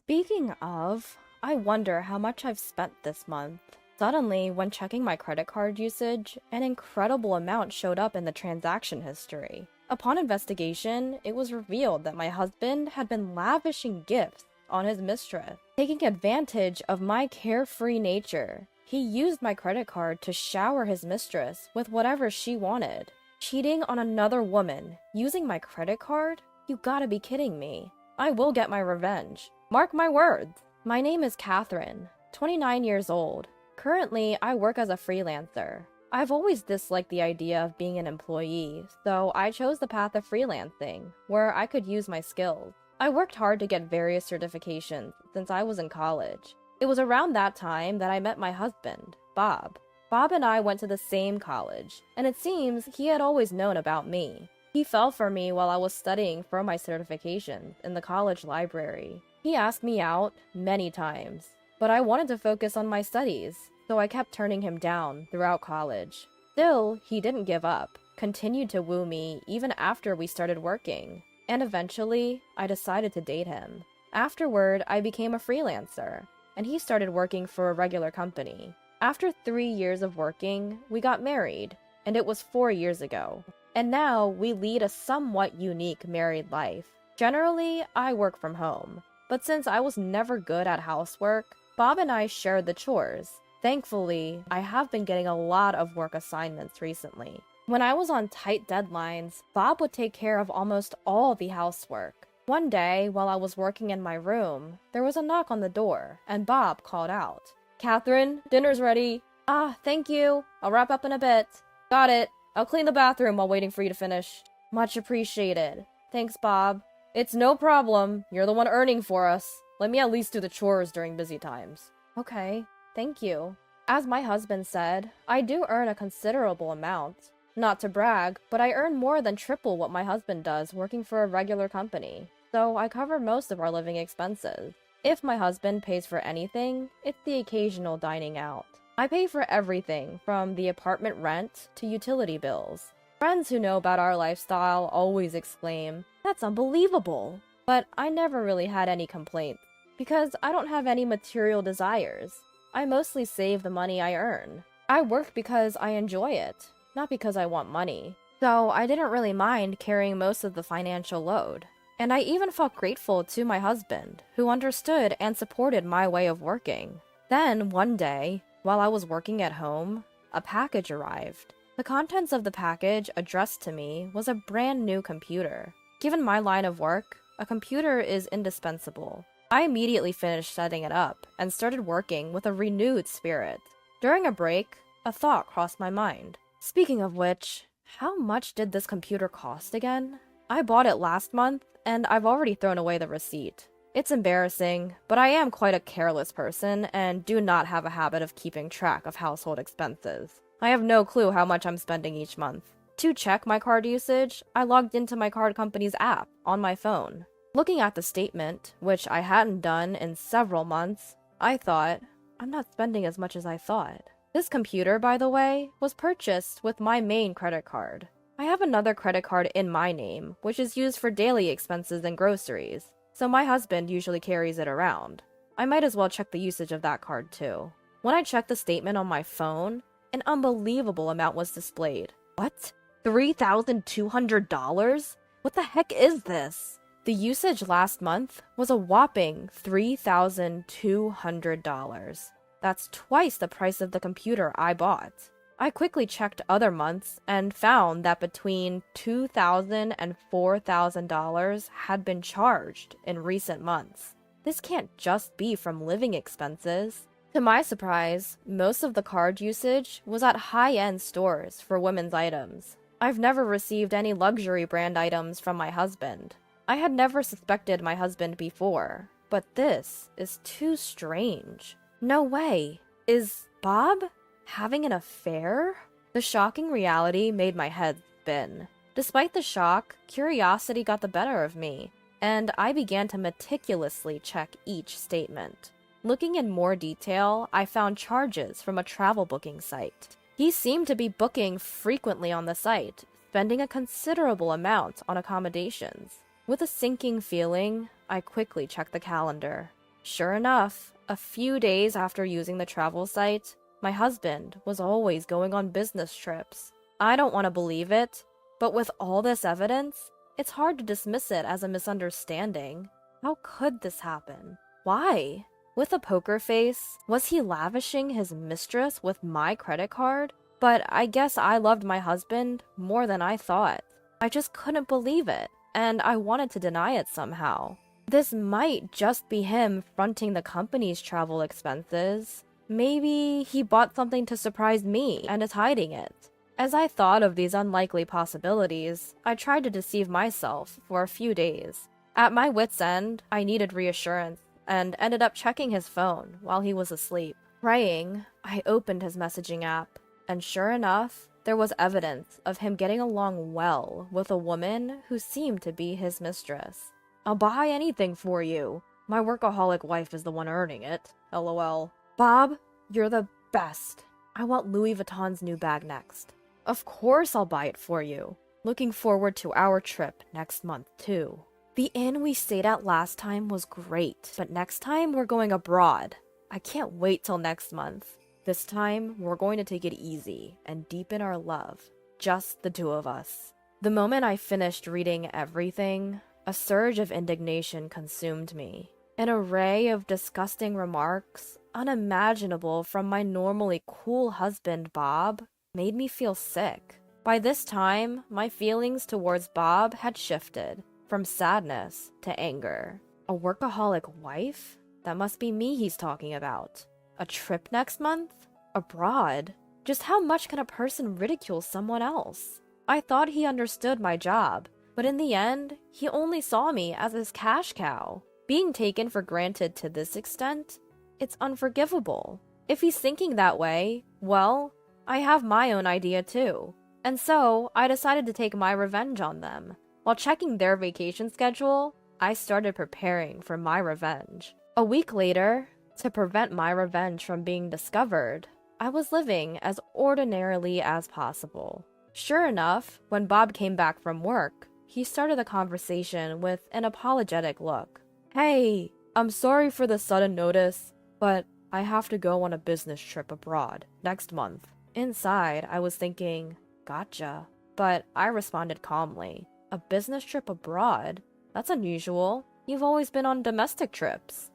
[SPEAKER 3] Speaking of, I wonder how much I've spent this month. Suddenly, when checking my credit card usage, an incredible amount showed up in the transaction history. Upon investigation, it was revealed that my husband had been lavishing gifts on his mistress. Taking advantage of my carefree nature, he used my credit card to shower his mistress with whatever she wanted. Cheating on another woman using my credit card? You gotta be kidding me. I will get my revenge. Mark my words. My name is Catherine, 29 years old. Currently, I work as a freelancer. I've always disliked the idea of being an employee, so I chose the path of freelancing, where I could use my skills. I worked hard to get various certifications since I was in college. It was around that time that I met my husband, Bob. Bob and I went to the same college, and it seems he had always known about me. He fell for me while I was studying for my certifications in the college library. He asked me out many times, but I wanted to focus on my studies, so I kept turning him down throughout college. Still, he didn't give up, continued to woo me even after we started working, and eventually, I decided to date him. Afterward, I became a freelancer, and he started working for a regular company. After 3 years of working, we got married, and it was 4 years ago. And now, we lead a somewhat unique married life. Generally, I work from home, but since I was never good at housework, Bob and I shared the chores. Thankfully, I have been getting a lot of work assignments recently. When I was on tight deadlines, Bob would take care of almost all the housework. One day, while I was working in my room, there was a knock on the door, and Bob called out, "Catherine, dinner's ready." "Ah, thank you. I'll wrap up in a bit." "Got it. I'll clean the bathroom while waiting for you to finish." "Much appreciated." "Thanks, Bob." "It's no problem. You're the one earning for us. Let me at least do the chores during busy times." "Okay, thank you." As my husband said, I do earn a considerable amount. Not to brag, but I earn more than triple what my husband does working for a regular company, so I cover most of our living expenses. If my husband pays for anything, it's the occasional dining out. I pay for everything from the apartment rent to utility bills. Friends who know about our lifestyle always exclaim, "That's unbelievable!" But I never really had any complaints, because I don't have any material desires. I mostly save the money I earn. I work because I enjoy it, not because I want money. So I didn't really mind carrying most of the financial load. And I even felt grateful to my husband, who understood and supported my way of working. Then, one day, while I was working at home, a package arrived. The contents of the package addressed to me was a brand new computer. Given my line of work, a computer is indispensable. I immediately finished setting it up and started working with a renewed spirit. During a break, a thought crossed my mind. Speaking of which, how much did this computer cost again? I bought it last month, and I've already thrown away the receipt. It's embarrassing, but I am quite a careless person and do not have a habit of keeping track of household expenses. I have no clue how much I'm spending each month. To check my card usage, I logged into my card company's app on my phone. Looking at the statement, which I hadn't done in several months, I thought, I'm not spending as much as I thought. This computer, by the way, was purchased with my main credit card. I have another credit card in my name, which is used for daily expenses and groceries, so my husband usually carries it around. I might as well check the usage of that card too. When I checked the statement on my phone, an unbelievable amount was displayed. What? $3,200? What the heck is this? The usage last month was a whopping $3,200. That's twice the price of the computer I bought. I quickly checked other months and found that between $2,000 and $4,000 had been charged in recent months. This can't just be from living expenses. To my surprise, most of the card usage was at high-end stores for women's items. I've never received any luxury brand items from my husband. I had never suspected my husband before, but this is too strange. No way. Is Bob having an affair? The shocking reality made my head spin. Despite the shock, curiosity got the better of me, and I began to meticulously check each statement. Looking in more detail, I found charges from a travel booking site. He seemed to be booking frequently on the site, spending a considerable amount on accommodations. With a sinking feeling, I quickly checked the calendar. Sure enough, a few days after using the travel site, my husband was always going on business trips. I don't want to believe it, but with all this evidence, it's hard to dismiss it as a misunderstanding. How could this happen? Why? With a poker face, was he lavishing his mistress with my credit card? But I guess I loved my husband more than I thought. I just couldn't believe it, and I wanted to deny it somehow. This might just be him fronting the company's travel expenses. Maybe he bought something to surprise me and is hiding it. As I thought of these unlikely possibilities, I tried to deceive myself for a few days. At my wit's end, I needed reassurance and ended up checking his phone while he was asleep. Praying, I opened his messaging app, and sure enough, there was evidence of him getting along well with a woman who seemed to be his mistress. "I'll buy anything for you. My workaholic wife is the one earning it. LOL. Bob, you're the best. I want Louis Vuitton's new bag next. Of course I'll buy it for you. Looking forward to our trip next month, too. The inn we stayed at last time was great, but next time we're going abroad. I can't wait till next month. This time, we're going to take it easy and deepen our love. Just the two of us." The moment I finished reading everything, a surge of indignation consumed me. An array of disgusting remarks, unimaginable from my normally cool husband Bob, made me feel sick. By this time, my feelings towards Bob had shifted from sadness to anger. A workaholic wife? That must be me he's talking about. A trip next month? Abroad? Just how much can a person ridicule someone else? I thought he understood my job, but in the end, he only saw me as his cash cow. Being taken for granted to this extent? It's unforgivable. If he's thinking that way, well, I have my own idea too. And so, I decided to take my revenge on them. While checking their vacation schedule, I started preparing for my revenge. A week later, to prevent my revenge from being discovered, I was living as ordinarily as possible. Sure enough, when Bob came back from work, he started the conversation with an apologetic look. "Hey, I'm sorry for the sudden notice, but I have to go on a business trip abroad next month." Inside, I was thinking, gotcha. But I responded calmly. "A business trip abroad? That's unusual. You've always been on domestic trips."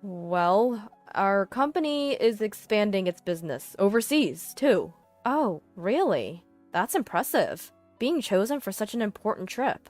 [SPEAKER 3] Well, our company is expanding its business overseas, too." "Oh, really? That's impressive. Being chosen for such an important trip."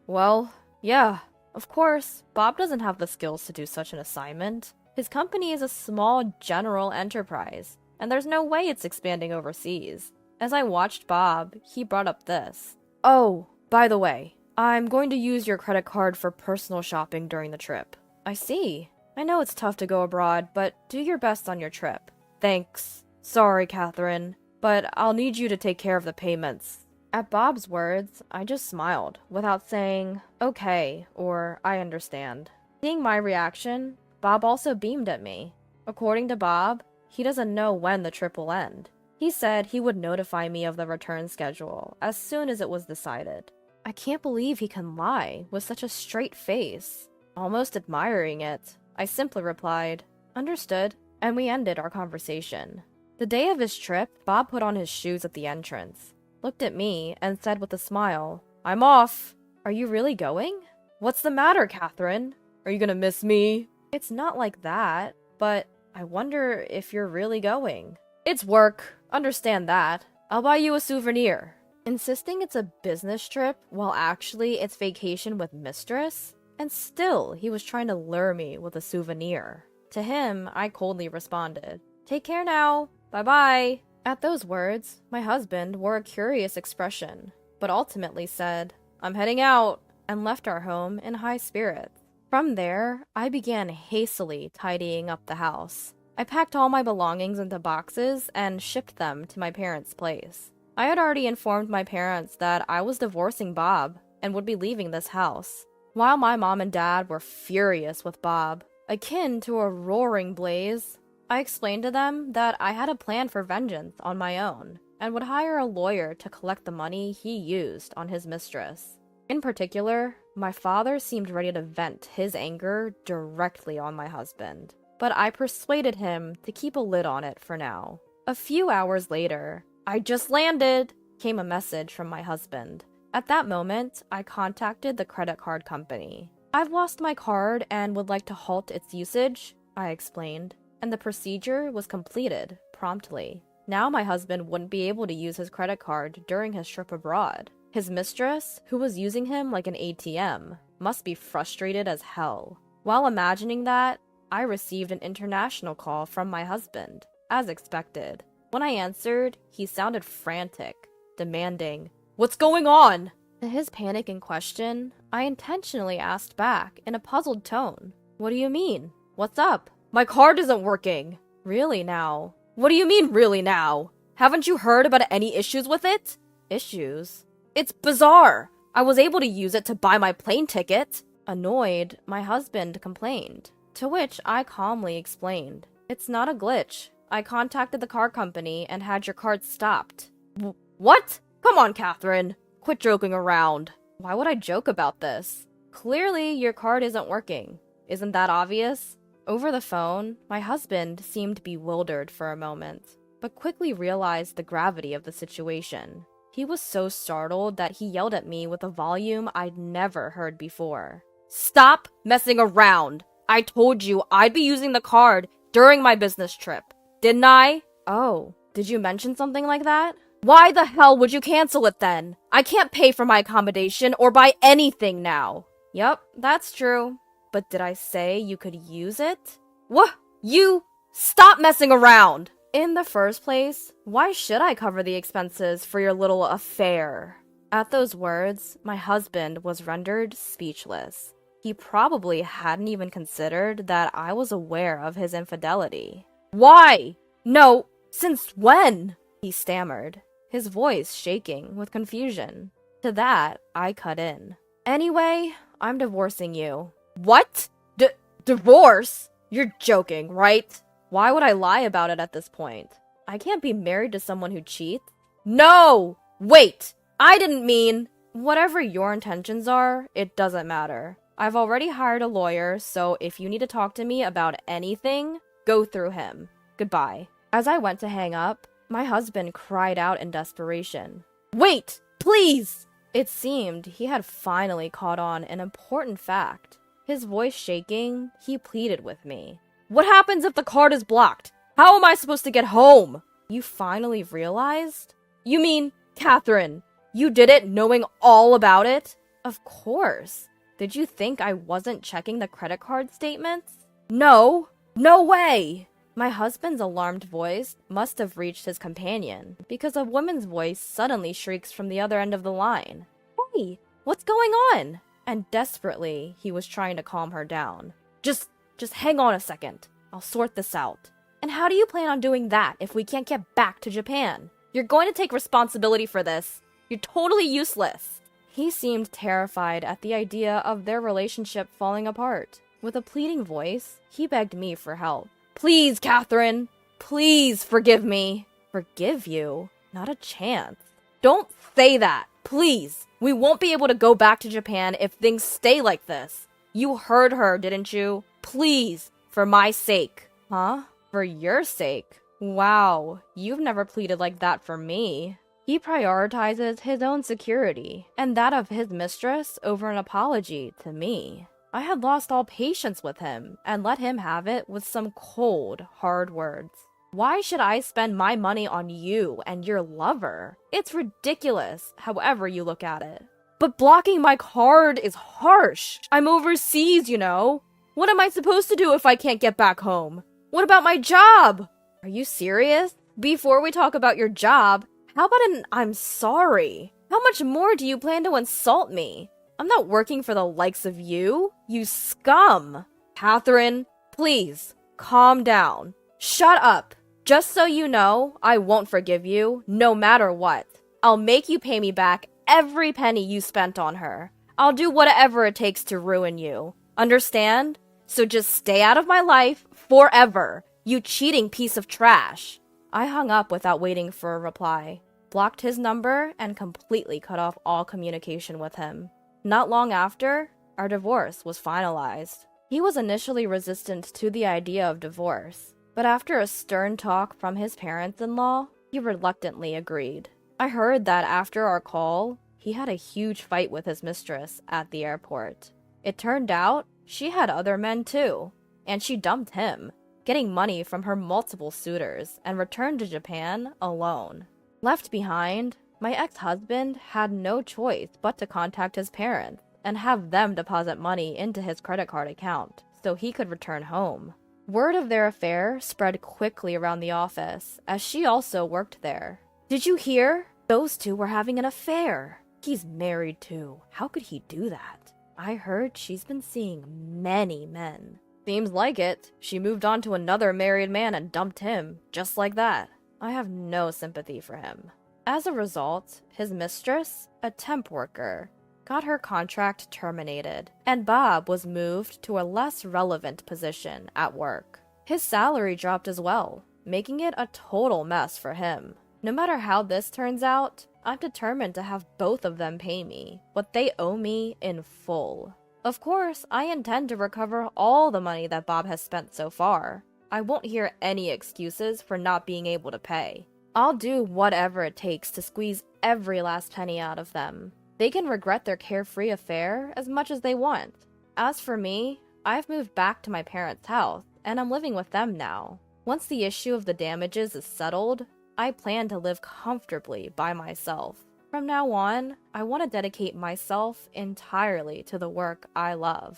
[SPEAKER 3] Well, yeah. Of course, Bob doesn't have the skills to do such an assignment. His company is a small general enterprise, and there's no way it's expanding overseas. As I watched Bob, he brought up this. "Oh, by the way, I'm going to use your credit card for personal shopping during the trip." "I see. I know it's tough to go abroad, but do your best on your trip." "Thanks. Sorry, Catherine, but I'll need you to take care of the payments." At Bob's words, I just smiled, without saying, "Okay," or "I understand." Seeing my reaction, Bob also beamed at me. According to Bob, he doesn't know when the trip will end. He said he would notify me of the return schedule as soon as it was decided. I can't believe he can lie with such a straight face. Almost admiring it, I simply replied, "Understood," and we ended our conversation. The day of his trip, Bob put on his shoes at the entrance, looked at me, and said with a smile, "I'm off." "Are you really going?" "What's the matter, Catherine? Are you gonna miss me?" "It's not like that, but I wonder if you're really going." "It's work. Understand that. I'll buy you a souvenir." Insisting it's a business trip while actually it's vacation with mistress? And still, he was trying to lure me with a souvenir. To him, I coldly responded, "Take care now. Bye-bye." At those words, my husband wore a curious expression, but ultimately said, "I'm heading out," and left our home in high spirits. From there, I began hastily tidying up the house. I packed all my belongings into boxes and shipped them to my parents' place. I had already informed my parents that I was divorcing Bob and would be leaving this house. While my mom and dad were furious with Bob, akin to a roaring blaze, I explained to them that I had a plan for vengeance on my own and would hire a lawyer to collect the money he used on his mistress. In particular, my father seemed ready to vent his anger directly on my husband, but I persuaded him to keep a lid on it for now. A few hours later, "I just landed," came a message from my husband. At that moment, I contacted the credit card company. "I've lost my card and would like to halt its usage," I explained, and the procedure was completed promptly. Now my husband wouldn't be able to use his credit card during his trip abroad. His mistress, who was using him like an ATM, must be frustrated as hell. While imagining that, I received an international call from my husband, as expected. When I answered, he sounded frantic, demanding, "What's going on?" To his panic in question, I intentionally asked back in a puzzled tone, "What do you mean? What's up?" "My card isn't working." "Really now?" "What do you mean, really now? Haven't you heard about any issues with it?" "Issues?" "It's bizarre. I was able to use it to buy my plane ticket." Annoyed, my husband complained, to which I calmly explained, "It's not a glitch. I contacted the car company and had your card stopped." "What? Come on, Catherine. Quit joking around." Why would I joke about this? Clearly, your card isn't working. Isn't that obvious? Over the phone, my husband seemed bewildered for a moment, but quickly realized the gravity of the situation. He was so startled that he yelled at me with a volume I'd never heard before. "Stop messing around! I told you I'd be using the card during my business trip. Didn't I?" "Oh, did you mention something like that?" "Why the hell would you cancel it then? I can't pay for my accommodation or buy anything now." "Yup, that's true. But did I say you could use it?" "What? You? Stop messing around!" "In the first place, why should I cover the expenses for your little affair?" At those words, my husband was rendered speechless. He probably hadn't even considered that I was aware of his infidelity. "Why? No, since when?" he stammered, his voice shaking with confusion. To that, I cut in. "Anyway, I'm divorcing you." "What? Divorce? You're joking, right?" Why would I lie about it at this point? I can't be married to someone who cheats. "No! Wait! I didn't mean..." "Whatever your intentions are, it doesn't matter. I've already hired a lawyer, so if you need to talk to me about anything, go through him. Goodbye." As I went to hang up, my husband cried out in desperation, "Wait! Please!" It seemed he had finally caught on an important fact. His voice shaking, he pleaded with me. "What happens if the card is blocked? How am I supposed to get home?" "You finally realized?" "You mean, Catherine, you did it knowing all about it?" "Of course. Did you think I wasn't checking the credit card statements?" "No! No way!" My husband's alarmed voice must have reached his companion, because a woman's voice suddenly shrieks from the other end of the line. "Hey, what's going on?" And desperately, he was trying to calm her down. Just hang on a second. I'll sort this out." "And how do you plan on doing that if we can't get back to Japan? You're going to take responsibility for this. You're totally useless." He seemed terrified at the idea of their relationship falling apart. With a pleading voice, he begged me for help. "Please, Catherine! Please forgive me. Forgive you? Not a chance. Don't say that, please. We won't be able to go back to Japan if things stay like this. You heard her, didn't you? Please, for my sake. Huh? For your sake? Wow, you've never pleaded like that for me. He prioritizes his own security and that of his mistress over an apology to me. I had lost all patience with him and let him have it with some cold, hard words. Why should I spend my money on you and your lover? It's ridiculous, however you look at it. But blocking my card is harsh. I'm overseas, you know. What am I supposed to do if I can't get back home? What about my job? Are you serious? Before we talk about your job, how about an I'm sorry? How much more do you plan to insult me? I'm not working for the likes of you, you scum. Catherine, please, calm down. Shut up. Just so you know, I won't forgive you, no matter what. I'll make you pay me back every penny you spent on her. I'll do whatever it takes to ruin you. Understand? So just stay out of my life forever, you cheating piece of trash. I hung up without waiting for a reply, blocked his number, and completely cut off all communication with him. Not long after, our divorce was finalized. He was initially resistant to the idea of divorce, but after a stern talk from his parents-in-law, he reluctantly agreed. I heard that after our call, he had a huge fight with his mistress at the airport. It turned out she had other men too, and she dumped him, getting money from her multiple suitors, and returned to Japan alone. Left behind, my ex-husband had no choice but to contact his parents and have them deposit money into his credit card account so he could return home. Word of their affair spread quickly around the office, as she also worked there. Did you hear? Those two were having an affair. He's married too. How could he do that? I heard she's been seeing many men. Seems like it. She moved on to another married man and dumped him, just like that. I have no sympathy for him. As a result, his mistress, a temp worker, got her contract terminated, and Bob was moved to a less relevant position at work. His salary dropped as well, making it a total mess for him. No matter how this turns out, I'm determined to have both of them pay me what they owe me in full. Of course, I intend to recover all the money that Bob has spent so far. I won't hear any excuses for not being able to pay. I'll do whatever it takes to squeeze every last penny out of them. They can regret their carefree affair as much as they want. As for me, I've moved back to my parents' house, and I'm living with them now. Once the issue of the damages is settled, I plan to live comfortably by myself. From now on, I want to dedicate myself entirely to the work I love.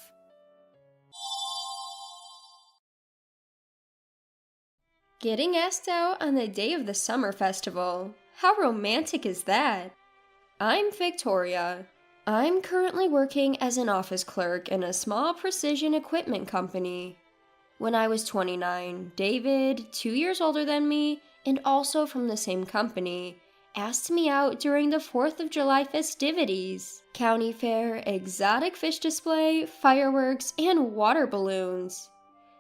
[SPEAKER 2] Getting asked out on the day of the summer festival. How romantic is that? I'm Victoria. I'm currently working as an office clerk in a small precision equipment company. When I was 29, David, 2 years older than me, and also from the same company, asked me out during the 4th of July festivities. County fair, exotic fish display, fireworks, and water balloons.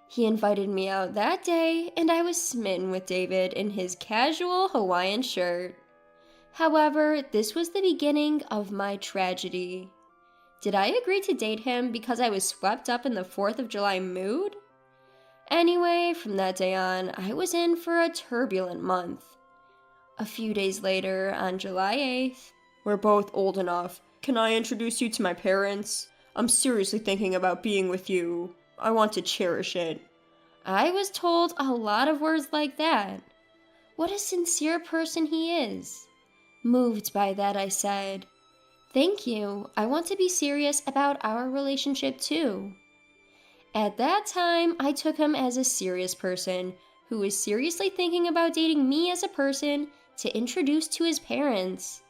[SPEAKER 2] He invited me out that day, and I was smitten with David in his casual Hawaiian shirt. However, this was the beginning of my tragedy. Did I agree to date him because I was swept up in the 4th of July mood? Anyway, from that day on, I was in for a turbulent month. A few days later, on July 8th, "We're both old enough. Can I introduce you to my parents? I'm seriously thinking about being with you. I want to cherish it." I was told a lot of words like that. What a sincere person he is. Moved by that, I said, "Thank you. I want to be serious about our relationship too." At that time, I took him as a serious person who was seriously thinking about dating me as a person to introduce to his parents.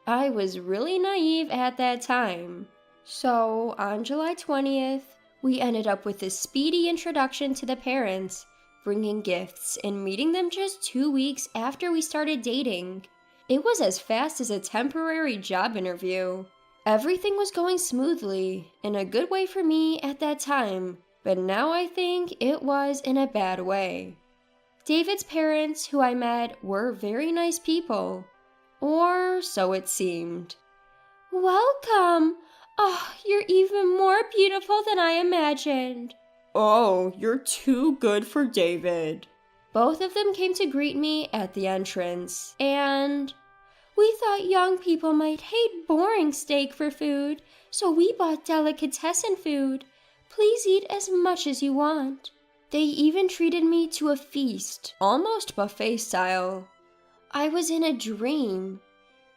[SPEAKER 2] I was really naive at that time. So, on July 20th, we ended up with a speedy introduction to the parents, bringing gifts and meeting them just 2 weeks after we started dating. It was as fast as a temporary job interview. Everything was going smoothly, in a good way for me at that time, but now I think it was in a bad way. David's parents, who I met, were very nice people. Or so it seemed.
[SPEAKER 1] Welcome! Oh, you're even more beautiful than I imagined.
[SPEAKER 2] Oh, you're too good for David. Both of them came to greet me at the entrance, and
[SPEAKER 1] we thought young people might hate boring steak for food, so we bought delicatessen food. Please eat as much as you want.
[SPEAKER 2] They even treated me to a feast, almost buffet style. I was in a dream.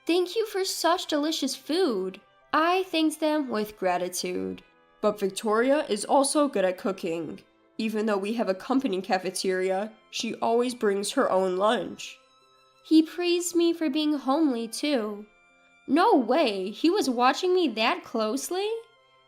[SPEAKER 2] Thank you for such delicious food. I thanked them with gratitude. But Victoria is also good at cooking. Even though we have a company cafeteria, she always brings her own lunch. He praised me for being homely too. No way, he was watching me that closely?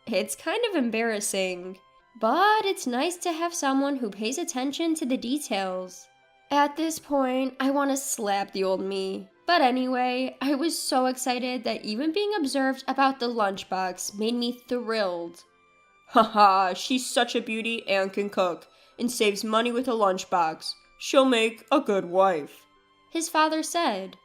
[SPEAKER 2] It's kind of embarrassing, but it's nice to have someone who pays attention to the details. At this point, I want to slap the old me. But anyway, I was so excited that even being observed about the lunchbox made me thrilled. Haha, she's such a beauty and can cook, and saves money with a lunchbox. She'll make a good wife, his father said.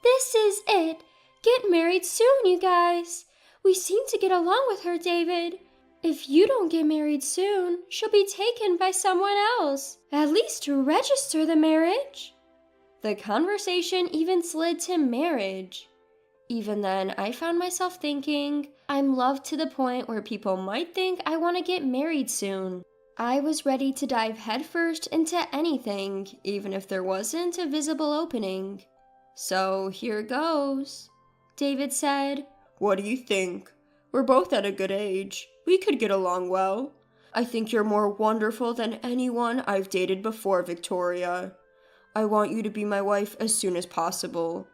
[SPEAKER 1] This is it. Get married soon, you guys. We seem to get along with her, David. If you don't get married soon, she'll be taken by someone else. At least to register the marriage.
[SPEAKER 2] The conversation even slid to marriage. Even then, I found myself thinking, I'm loved to the point where people might think I want to get married soon. I was ready to dive headfirst into anything, even if there wasn't a visible opening. So here goes, David said. What do you think? We're both at a good age. We could get along well. I think you're more wonderful than anyone I've dated before, Victoria. I want you to be my wife as soon as possible.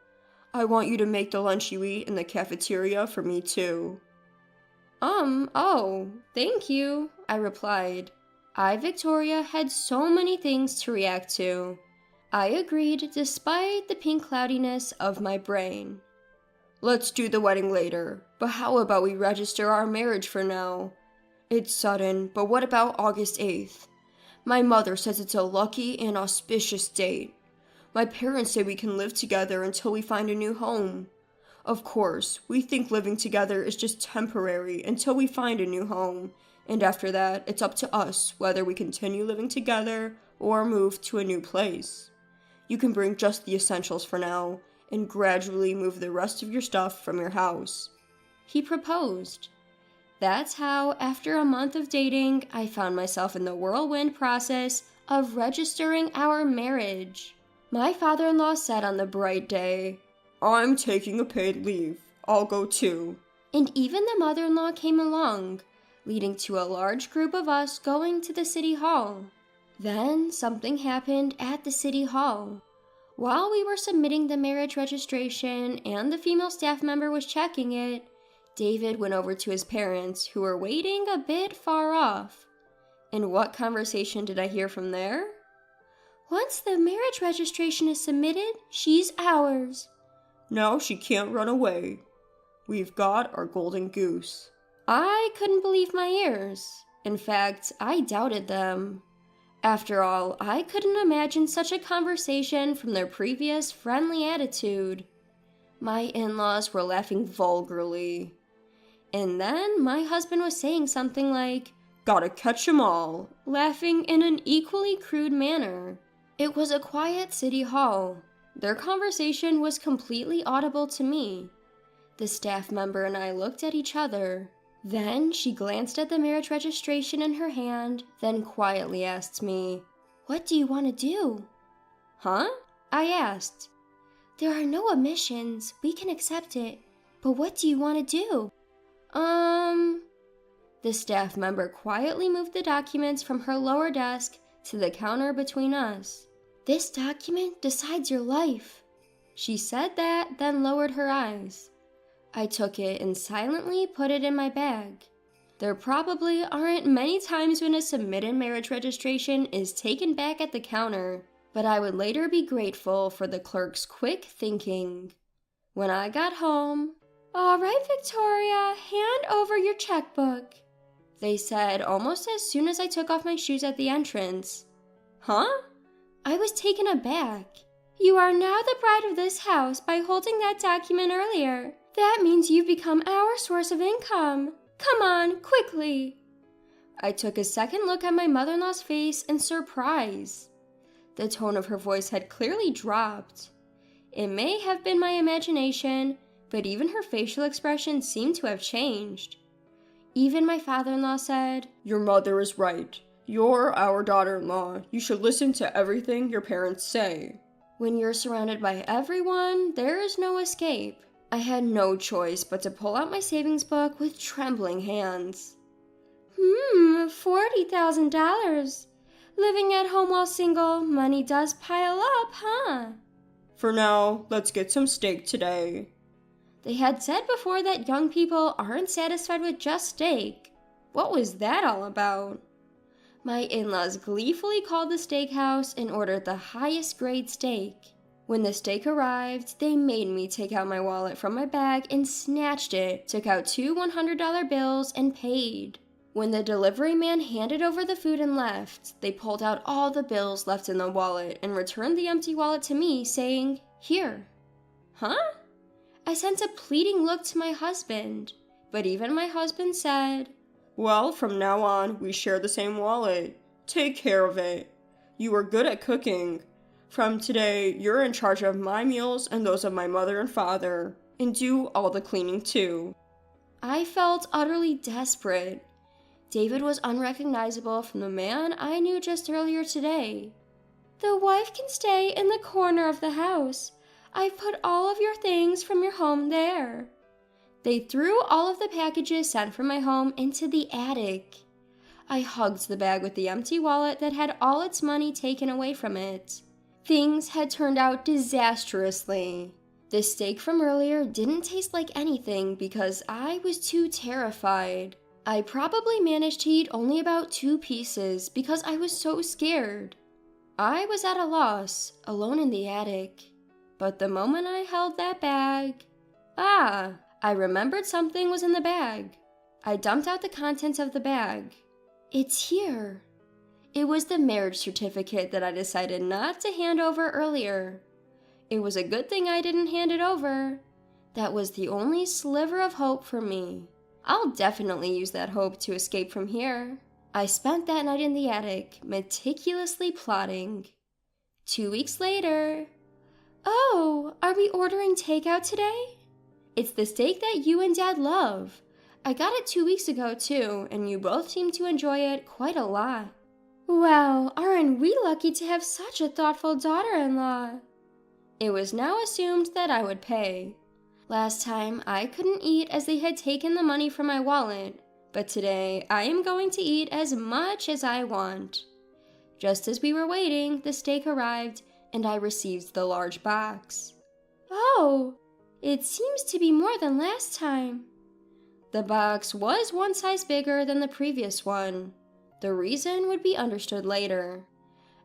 [SPEAKER 2] I want you to make the lunch you eat in the cafeteria for me too. Oh, thank you, I replied. Victoria, had so many things to react to. I agreed despite the pink cloudiness of my brain. Let's do the wedding later, but how about we register our marriage for now? It's sudden, but what about August 8th? My mother says it's a lucky and auspicious date. My parents say we can live together until we find a new home. Of course, we think living together is just temporary until we find a new home, and after that, it's up to us whether we continue living together or move to a new place. You can bring just the essentials for now, and gradually move the rest of your stuff from your house. He proposed. That's how, after a month of dating, I found myself in the whirlwind process of registering our marriage. My father-in-law said on the bright day, I'm taking a paid leave. I'll go too. And even the mother-in-law came along, leading to a large group of us going to the city hall. Then something happened at the city hall. While we were submitting the marriage registration and the female staff member was checking it, David went over to his parents, who were waiting a bit far off. And what conversation did I hear from there?
[SPEAKER 1] Once the marriage registration is submitted, she's ours.
[SPEAKER 2] Now she can't run away. We've got our golden goose. I couldn't believe my ears. In fact, I doubted them. After all, I couldn't imagine such a conversation from their previous friendly attitude. My in-laws were laughing vulgarly. And then my husband was saying something like, gotta catch 'em all, laughing in an equally crude manner. It was a quiet city hall. Their conversation was completely audible to me. The staff member and I looked at each other. Then she glanced at the marriage registration in her hand, then quietly asked me,
[SPEAKER 1] What do you want to do?
[SPEAKER 2] Huh? I asked.
[SPEAKER 1] There are no omissions. We can accept it. But what do you want to do?
[SPEAKER 2] The staff member quietly moved the documents from her lower desk to the counter between us.
[SPEAKER 1] This document decides your life.
[SPEAKER 2] She said that, then lowered her eyes. I took it and silently put it in my bag. There probably aren't many times when a submitted marriage registration is taken back at the counter, but I would later be grateful for the clerk's quick thinking. When I got home,
[SPEAKER 1] All right, Victoria, hand over your checkbook,
[SPEAKER 2] they said almost as soon as I took off my shoes at the entrance. Huh?
[SPEAKER 1] I was taken aback. You are now the bride of this house by holding that document earlier. That means you've become our source of income. Come on, quickly. I took a second look at my mother-in-law's face in surprise. The tone of her voice had clearly dropped. It may have been my imagination, but even her facial expression seemed to have changed. Even my father-in-law said,
[SPEAKER 4] "Your mother is right. You're our daughter-in-law. You should listen to everything your parents say."
[SPEAKER 2] When you're surrounded by everyone, there is no escape. I had no choice but to pull out my savings book with trembling hands.
[SPEAKER 1] $40,000. Living at home while single, money does pile up, huh?
[SPEAKER 4] For now, let's get some steak today.
[SPEAKER 2] They had said before that young people aren't satisfied with just steak. What was that all about? My in-laws gleefully called the steakhouse and ordered the highest grade steak. When the steak arrived, they made me take out my wallet from my bag and snatched it, took out 2 $100 bills, and paid. When the delivery man handed over the food and left, they pulled out all the bills left in the wallet and returned the empty wallet to me, saying, "Here." Huh? I sent a pleading look to my husband, but even my husband said,
[SPEAKER 4] "Well, from now on, we share the same wallet. Take care of it. You are good at cooking. From today, you're in charge of my meals and those of my mother and father, and do all the cleaning too."
[SPEAKER 2] I felt utterly desperate. David was unrecognizable from the man I knew just earlier today.
[SPEAKER 1] The wife can stay in the corner of the house. I've put all of your things from your home there.
[SPEAKER 2] They threw all of the packages sent from my home into the attic. I hugged the bag with the empty wallet that had all its money taken away from it. Things had turned out disastrously. The steak from earlier didn't taste like anything because I was too terrified. I probably managed to eat only about 2 pieces because I was so scared. I was at a loss, alone in the attic. But the moment I held that bag, I remembered something was in the bag. I dumped out the contents of the bag. It's here. It was the marriage certificate that I decided not to hand over earlier. It was a good thing I didn't hand it over. That was the only sliver of hope for me. I'll definitely use that hope to escape from here. I spent that night in the attic, meticulously plotting. 2 weeks later.
[SPEAKER 1] Oh, are we ordering takeout today?
[SPEAKER 2] It's the steak that you and Dad love. I got it 2 weeks ago too, and you both seem to enjoy it quite a lot.
[SPEAKER 1] Well, aren't we lucky to have such a thoughtful daughter-in-law?
[SPEAKER 2] It was now assumed that I would pay. Last time, I couldn't eat as they had taken the money from my wallet, but today I am going to eat as much as I want. Just as we were waiting, the steak arrived, and I received the large box.
[SPEAKER 1] Oh, it seems to be more than last time.
[SPEAKER 2] The box was 1 size bigger than the previous one. The reason would be understood later.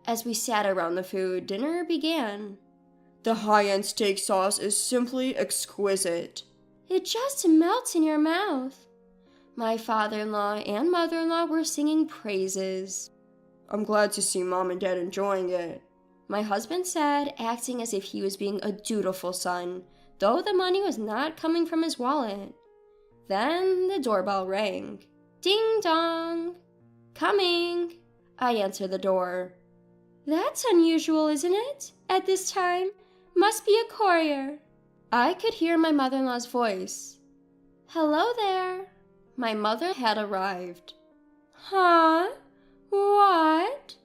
[SPEAKER 2] As we sat around the food, dinner began.
[SPEAKER 4] The high-end steak sauce is simply exquisite.
[SPEAKER 1] It just melts in your mouth.
[SPEAKER 2] My father-in-law and mother-in-law were singing praises.
[SPEAKER 4] I'm glad to see Mom and Dad enjoying it,
[SPEAKER 2] my husband said, acting as if he was being a dutiful son, though the money was not coming from his wallet. Then the doorbell rang. Ding dong! Coming! I answered the door.
[SPEAKER 1] That's unusual, isn't it? At this time? Must be a courier.
[SPEAKER 2] I could hear my mother-in-law's voice.
[SPEAKER 1] Hello there.
[SPEAKER 2] My mother had arrived.
[SPEAKER 1] Huh? What?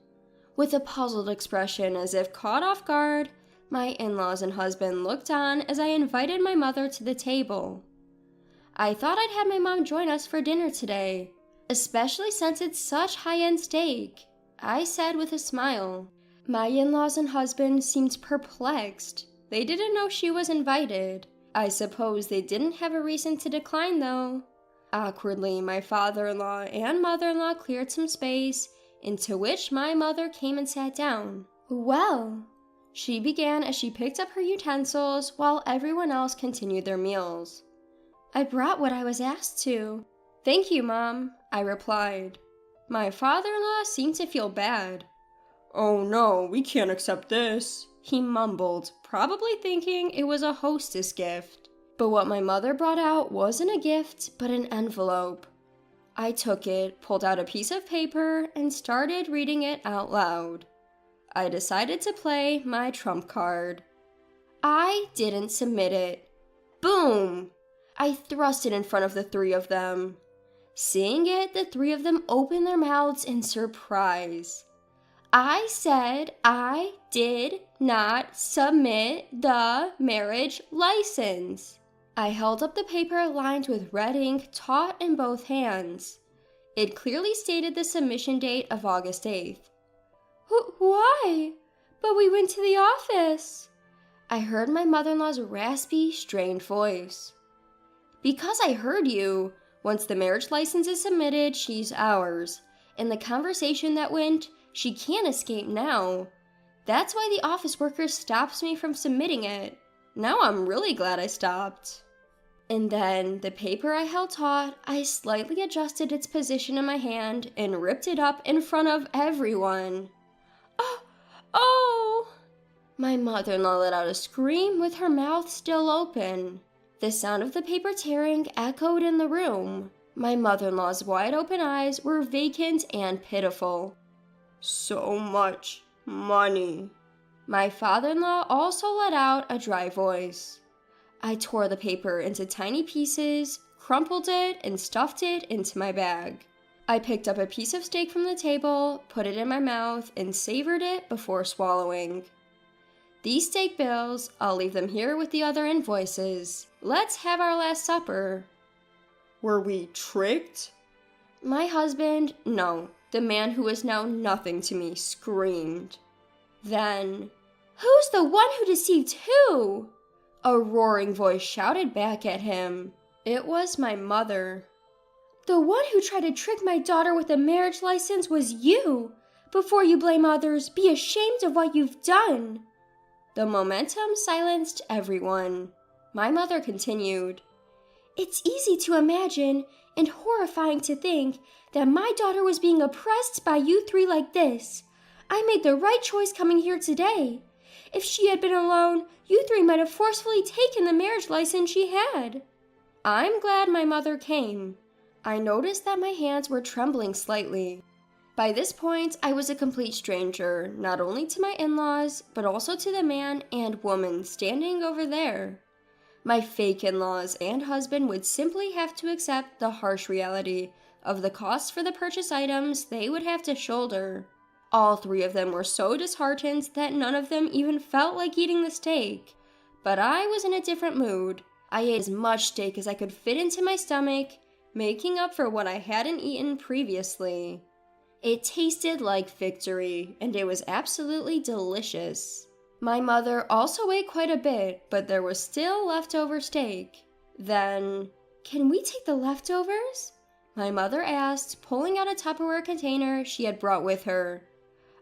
[SPEAKER 2] With a puzzled expression as if caught off guard, my in-laws and husband looked on as I invited my mother to the table. I thought I'd have my mom join us for dinner today, especially since it's such high-end steak, I said with a smile. My in-laws and husband seemed perplexed. They didn't know she was invited. I suppose they didn't have a reason to decline, though. Awkwardly, my father-in-law and mother-in-law cleared some space, into which my mother came and sat down.
[SPEAKER 1] Well,
[SPEAKER 2] she began as she picked up her utensils while everyone else continued their meals.
[SPEAKER 1] I brought what I was asked to.
[SPEAKER 2] Thank you, Mom, I replied. My father-in-law seemed to feel bad.
[SPEAKER 4] "Oh no, we can't accept this," he mumbled, probably thinking it was a hostess gift. But what my mother brought out wasn't a gift, but an envelope. I took it, pulled out a piece of paper, and started reading it out loud. I decided to play my trump card. I didn't submit it. Boom! I thrust it in front of the three of them. Seeing it, the three of them opened their mouths in surprise. I said I did not submit the marriage license. I held up the paper lined with red ink taut in both hands. It clearly stated the submission date of August 8th. Why? But we went to the office. I heard my mother-in-law's raspy, strained voice. Because I heard you. Once the marriage license is submitted, she's ours. In the conversation that went, she can't escape now. That's why the office worker stops me from submitting it. Now I'm really glad I stopped. And then, the paper I held taut, I slightly adjusted its position in my hand and ripped it up in front of everyone. Oh! My mother-in-law let out a scream with her mouth still open. The sound of the paper tearing echoed in the room. My mother-in-law's wide-open eyes were vacant and pitiful. So much money. My father-in-law also let out a dry voice. I tore the paper into tiny pieces, crumpled it, and stuffed it into my bag. I picked up a piece of steak from the table, put it in my mouth, and savored it before swallowing. These steak bills, I'll leave them here with the other invoices. Let's have our last supper. Were we tricked?
[SPEAKER 2] My husband, no, the man who was now nothing to me, screamed. Then, who's the one who deceived who? A roaring voice shouted back at him. It was my mother. The one who tried to trick my daughter with a marriage license was you. Before you blame others, be ashamed of what you've done. The momentum silenced everyone. My mother continued. It's easy to imagine and horrifying to think that my daughter was being oppressed by you three like this. I made the right choice coming here today. If she had been alone, you three might have forcefully taken the marriage license she had. I'm glad my mother came. I noticed that my hands were trembling slightly. By this point, I was a complete stranger, not only to my in-laws, but also to the man and woman standing over there. My fake in-laws and husband would simply have to accept the harsh reality of the costs for the purchased items they would have to shoulder. All three of them were so disheartened that none of them even felt like eating the steak. But I was in a different mood. I ate as much steak as I could fit into my stomach, making up for what I hadn't eaten previously. It tasted like victory, and it was absolutely delicious. My mother also ate quite a bit, but there was still leftover steak. Then, can we take the leftovers? My mother asked, pulling out a Tupperware container she had brought with her.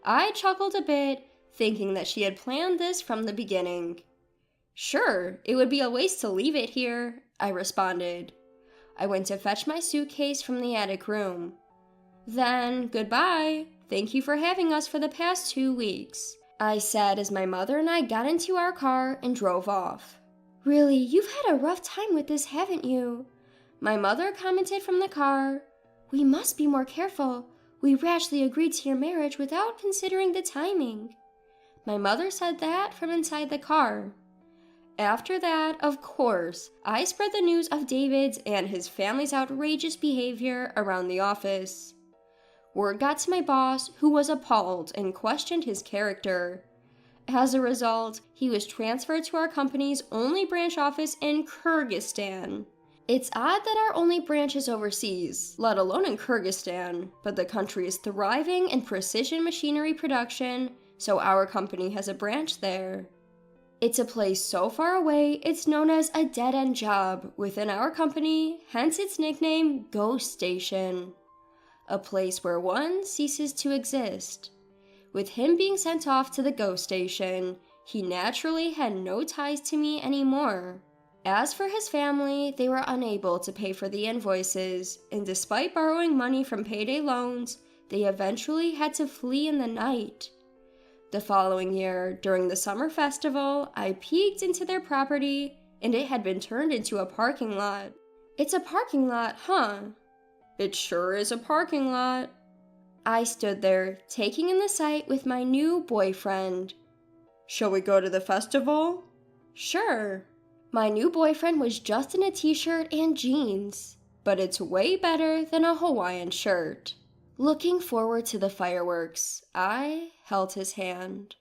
[SPEAKER 2] I chuckled a bit, thinking that she had planned this from the beginning. Sure, it would be a waste to leave it here, I responded. I went to fetch my suitcase from the attic room. Then, goodbye. Thank you for having us for the past 2 weeks, I said as my mother and I got into our car and drove off. Really, you've had a rough time with this, haven't you? My mother commented from the car. We must be more careful. We rashly agreed to your marriage without considering the timing. My mother said that from inside the car. After that, of course, I spread the news of David's and his family's outrageous behavior around the office. Word got to my boss, who was appalled and questioned his character. As a result, he was transferred to our company's only branch office in Kyrgyzstan. It's odd that our only branch is overseas, let alone in Kyrgyzstan, but the country is thriving in precision machinery production, so our company has a branch there. It's a place so far away, it's known as a dead-end job within our company, hence its nickname, Ghost Station. A place where one ceases to exist. With him being sent off to the Ghost Station, he naturally had no ties to me anymore. As for his family, they were unable to pay for the invoices, and despite borrowing money from payday loans, they eventually had to flee in the night. The following year, during the summer festival, I peeked into their property and it had been turned into a parking lot. It's a parking lot, huh?
[SPEAKER 4] It sure is a parking lot.
[SPEAKER 2] I stood there, taking in the sight with my new boyfriend.
[SPEAKER 4] Shall we go to the festival?
[SPEAKER 2] Sure. My new boyfriend was just in a t-shirt and jeans, but it's way better than a Hawaiian shirt. Looking forward to the fireworks, I held his hand.